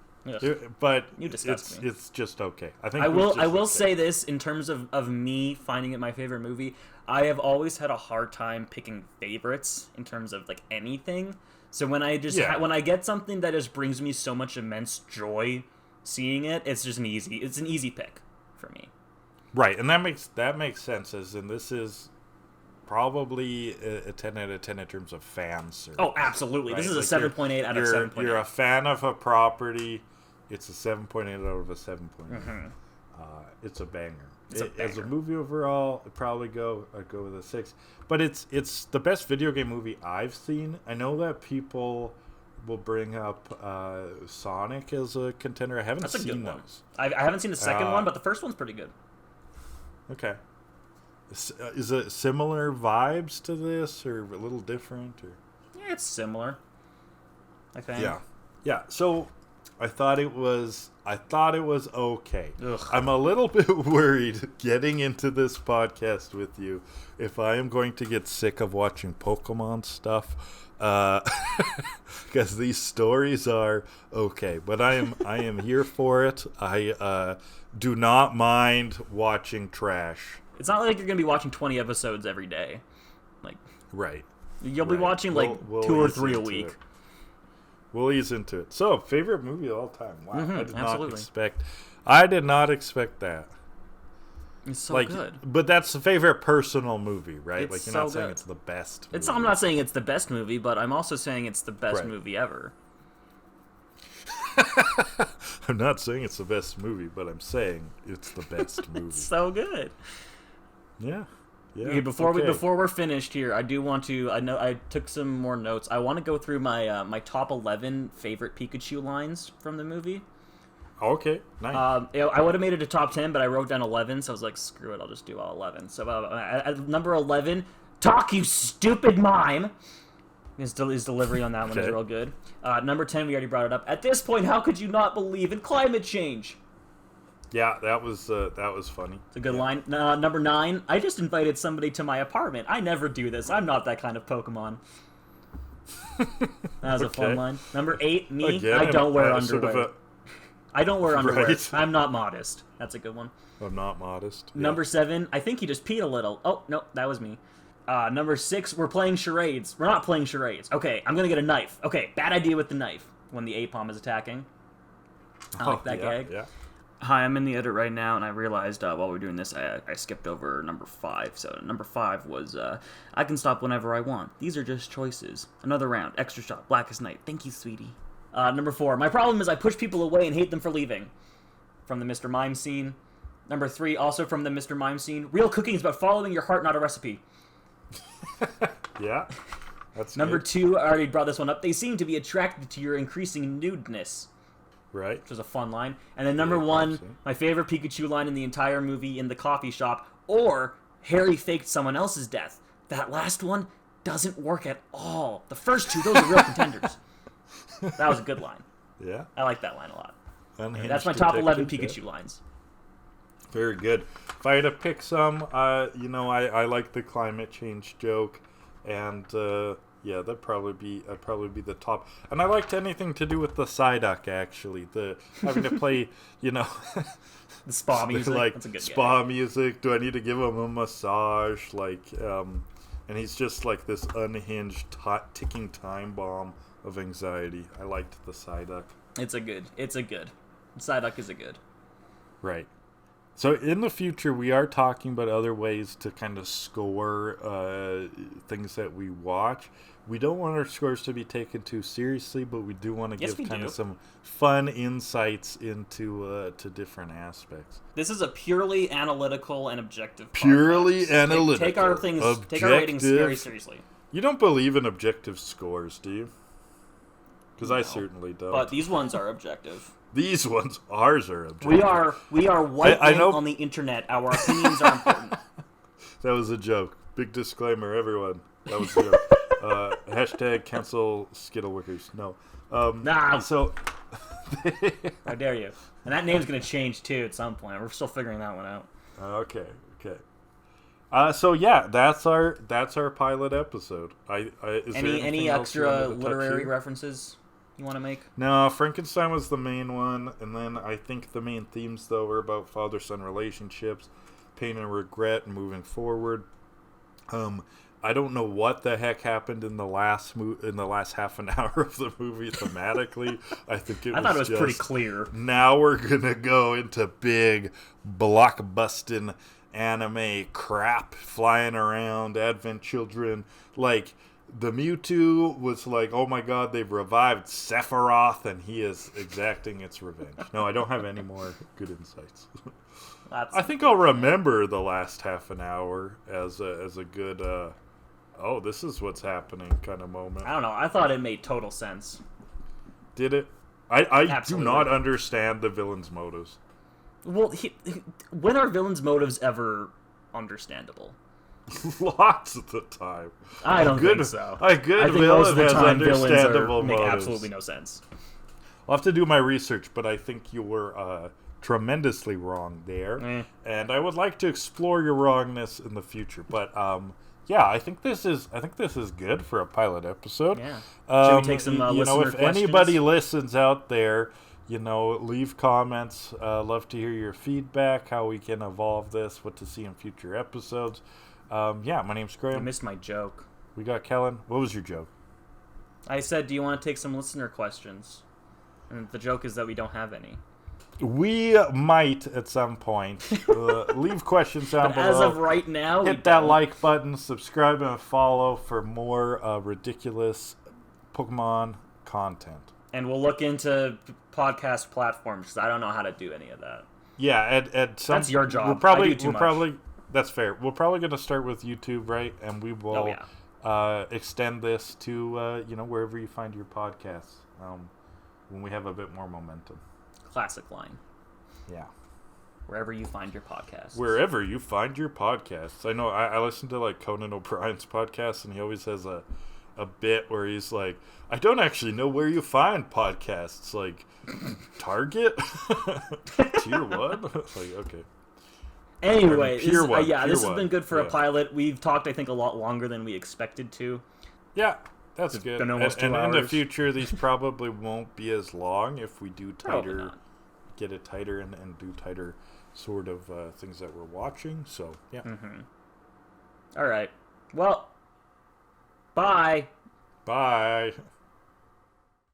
But you disgust me. It's just okay. I think I will say this in terms of me finding it my favorite movie. I have always had a hard time picking favorites in terms of like anything. So when I when I get something that just brings me so much immense joy seeing it, it's an easy pick for me. Right, and that makes sense. As in, this is probably a 10 out of 10 in terms of fan service. Oh, absolutely. Right? This is like a 7.8 out of 7.8. You're a fan of a property. It's a 7.8 out of a 7.8. Mm-hmm. It's a banger. Banger. As a movie overall, I'd probably go with a 6. But it's the best video game movie I've seen. I know that people will bring up Sonic as a contender. I haven't seen those. I haven't seen the second one, but the first one's pretty good. Okay. Is it similar vibes to this, or a little different? Or? Yeah, it's similar, I think. Yeah. So I thought it was okay. Ugh. I'm a little bit worried getting into this podcast with you if I am going to get sick of watching Pokemon stuff, because these stories are okay. But I am here for it. I do not mind watching trash. It's not like you're going to be watching 20 episodes every day. Like, right. You'll be watching like we'll 2 or 3 a week. We'll ease into it. So, favorite movie of all time. Wow. Mm-hmm, I did not expect that. It's so good. But that's the favorite personal movie, right? It's you're not so saying good. It's the best movie. I'm not saying it's the best movie, but I'm also saying it's the best movie ever. I'm not saying it's the best movie, but I'm saying it's the best movie. It's so good. Yeah. Okay, before we're finished here, I do want to. I know I took some more notes. I want to go through my my top 11 favorite Pikachu lines from the movie. Okay, nice. I would have made it a top 10, but I wrote down 11, so I was like, screw it, I'll just do all 11. So at number 11, talk you stupid mime. His delivery on that one is real good. Number 10, we already brought it up. At this point, how could you not believe in climate change? Yeah, that was funny. It's a good line. Number 9, I just invited somebody to my apartment. I never do this. I'm not that kind of Pokemon. That was a fun line. Number 8, me. Again, I don't wear underwear. I don't wear underwear. Right. I'm not modest. That's a good one. I'm not modest. Yeah. Number 7, I think he just peed a little. Oh, no, that was me. Number 6, we're playing charades. We're not playing charades. Okay, I'm going to get a knife. Okay, bad idea with the knife when the Apom is attacking. I like that gag. Yeah. Hi, I'm in the edit right now, and I realized while we're doing this, I skipped over number 5. So number 5 was, I can stop whenever I want. These are just choices. Another round. Extra shot. Blackest night. Thank you, sweetie. Number 4, my problem is I push people away and hate them for leaving. From the Mr. Mime scene. Number 3, also from the Mr. Mime scene. Real cooking is about following your heart, not a recipe. Yeah. That's Number good. 2, I already brought this one up. They seem to be attracted to your increasing nudeness. Right. Which was a fun line. And then number 1, my favorite Pikachu line in the entire movie, in the coffee shop, or Harry faked someone else's death. That last one doesn't work at all. The first 2, those are real contenders. That was a good line. Yeah. I like that line a lot. Unhinged That's my top 11 detective, Pikachu lines. Very good. If I had to pick some, I like the climate change joke, and that'd probably be the top. And I liked anything to do with the Psyduck, actually. The having to play, the spa music. Like that's a good spa gag. music. Do I need to give him a massage? And he's just like this unhinged ticking time bomb of anxiety. I liked the Psyduck. It's a good. Psyduck is a good. Right. So in the future, we are talking about other ways to kind of score things that we watch. We don't want our scores to be taken too seriously, but we do want to give kind of some fun insights into to different aspects. This is a purely analytical and objective Purely podcast. analytical. Take our ratings very seriously. You don't believe in objective scores, do you? Because I certainly don't. But these ones are objective. Ours are objective. We are white on the internet. Our opinions are important. That was a joke. Big disclaimer, everyone. That was zero. Hashtag cancel Skittlewickers. No. Nah. So. How dare you? And that name's gonna change too at some point. We're still figuring that one out. Okay. So yeah, that's our pilot episode. Is there Any else you extra wanted to touch literary here? references you want to make? No, Frankenstein was the main one, and then I think the main themes though were about father-son relationships, pain and regret, and moving forward. I don't know what the heck happened in the last half an hour of the movie thematically. I thought it was pretty clear. Now we're gonna go into big blockbusting anime crap flying around, Advent Children. Like, the Mewtwo was like, oh my god, they've revived Sephiroth and he is exacting its revenge. No, I don't have any more good insights. I think I'll remember the last half an hour as a good, oh, this is what's happening kind of moment. I don't know. I thought it made total sense. Did it? I do Absolutely. not understand the villain's motives. Well, when are villains' motives ever understandable? Lots of the time. I don't think so. A good villain has understandable make motives. absolutely no sense. I'll have to do my research, but I think you were tremendously wrong there, and I would like to explore your wrongness in the future. But yeah, I think this is good for a pilot episode. Yeah. Should we take some listener if questions? anybody listens out there, leave comments. Love to hear your feedback, how we can evolve this, what to see in future episodes. Yeah, my name's Graham. I missed my joke. We got Kellan. What was your joke? I said, do you want to take some listener questions? And the joke is that we don't have any. We might at some point. Leave questions down below. As of right now, hit that like button, subscribe and follow for more ridiculous Pokemon content. And we'll look into podcast platforms because I don't know how to do any of that. Yeah, at some. That's your job. We're I do too much. That's fair. We're probably going to start with YouTube, right? And we will extend this to wherever you find your podcasts when we have a bit more momentum. Classic line. Yeah. Wherever you find your podcasts. Wherever you find your podcasts. I know I listen to like Conan O'Brien's podcast, and he always has a bit where he's like, I don't actually know where you find podcasts. Like, Target? Tier 1? Like, okay. Anyway, this has been good for a pilot. We've talked, I think, a lot longer than we expected to. Yeah, that's good. Been almost 2 and hours. in the future, these probably won't be as long if we do tighter, get it tighter and do tighter sort of things that we're watching. So, yeah. Mm-hmm. All right. Well, bye. Bye.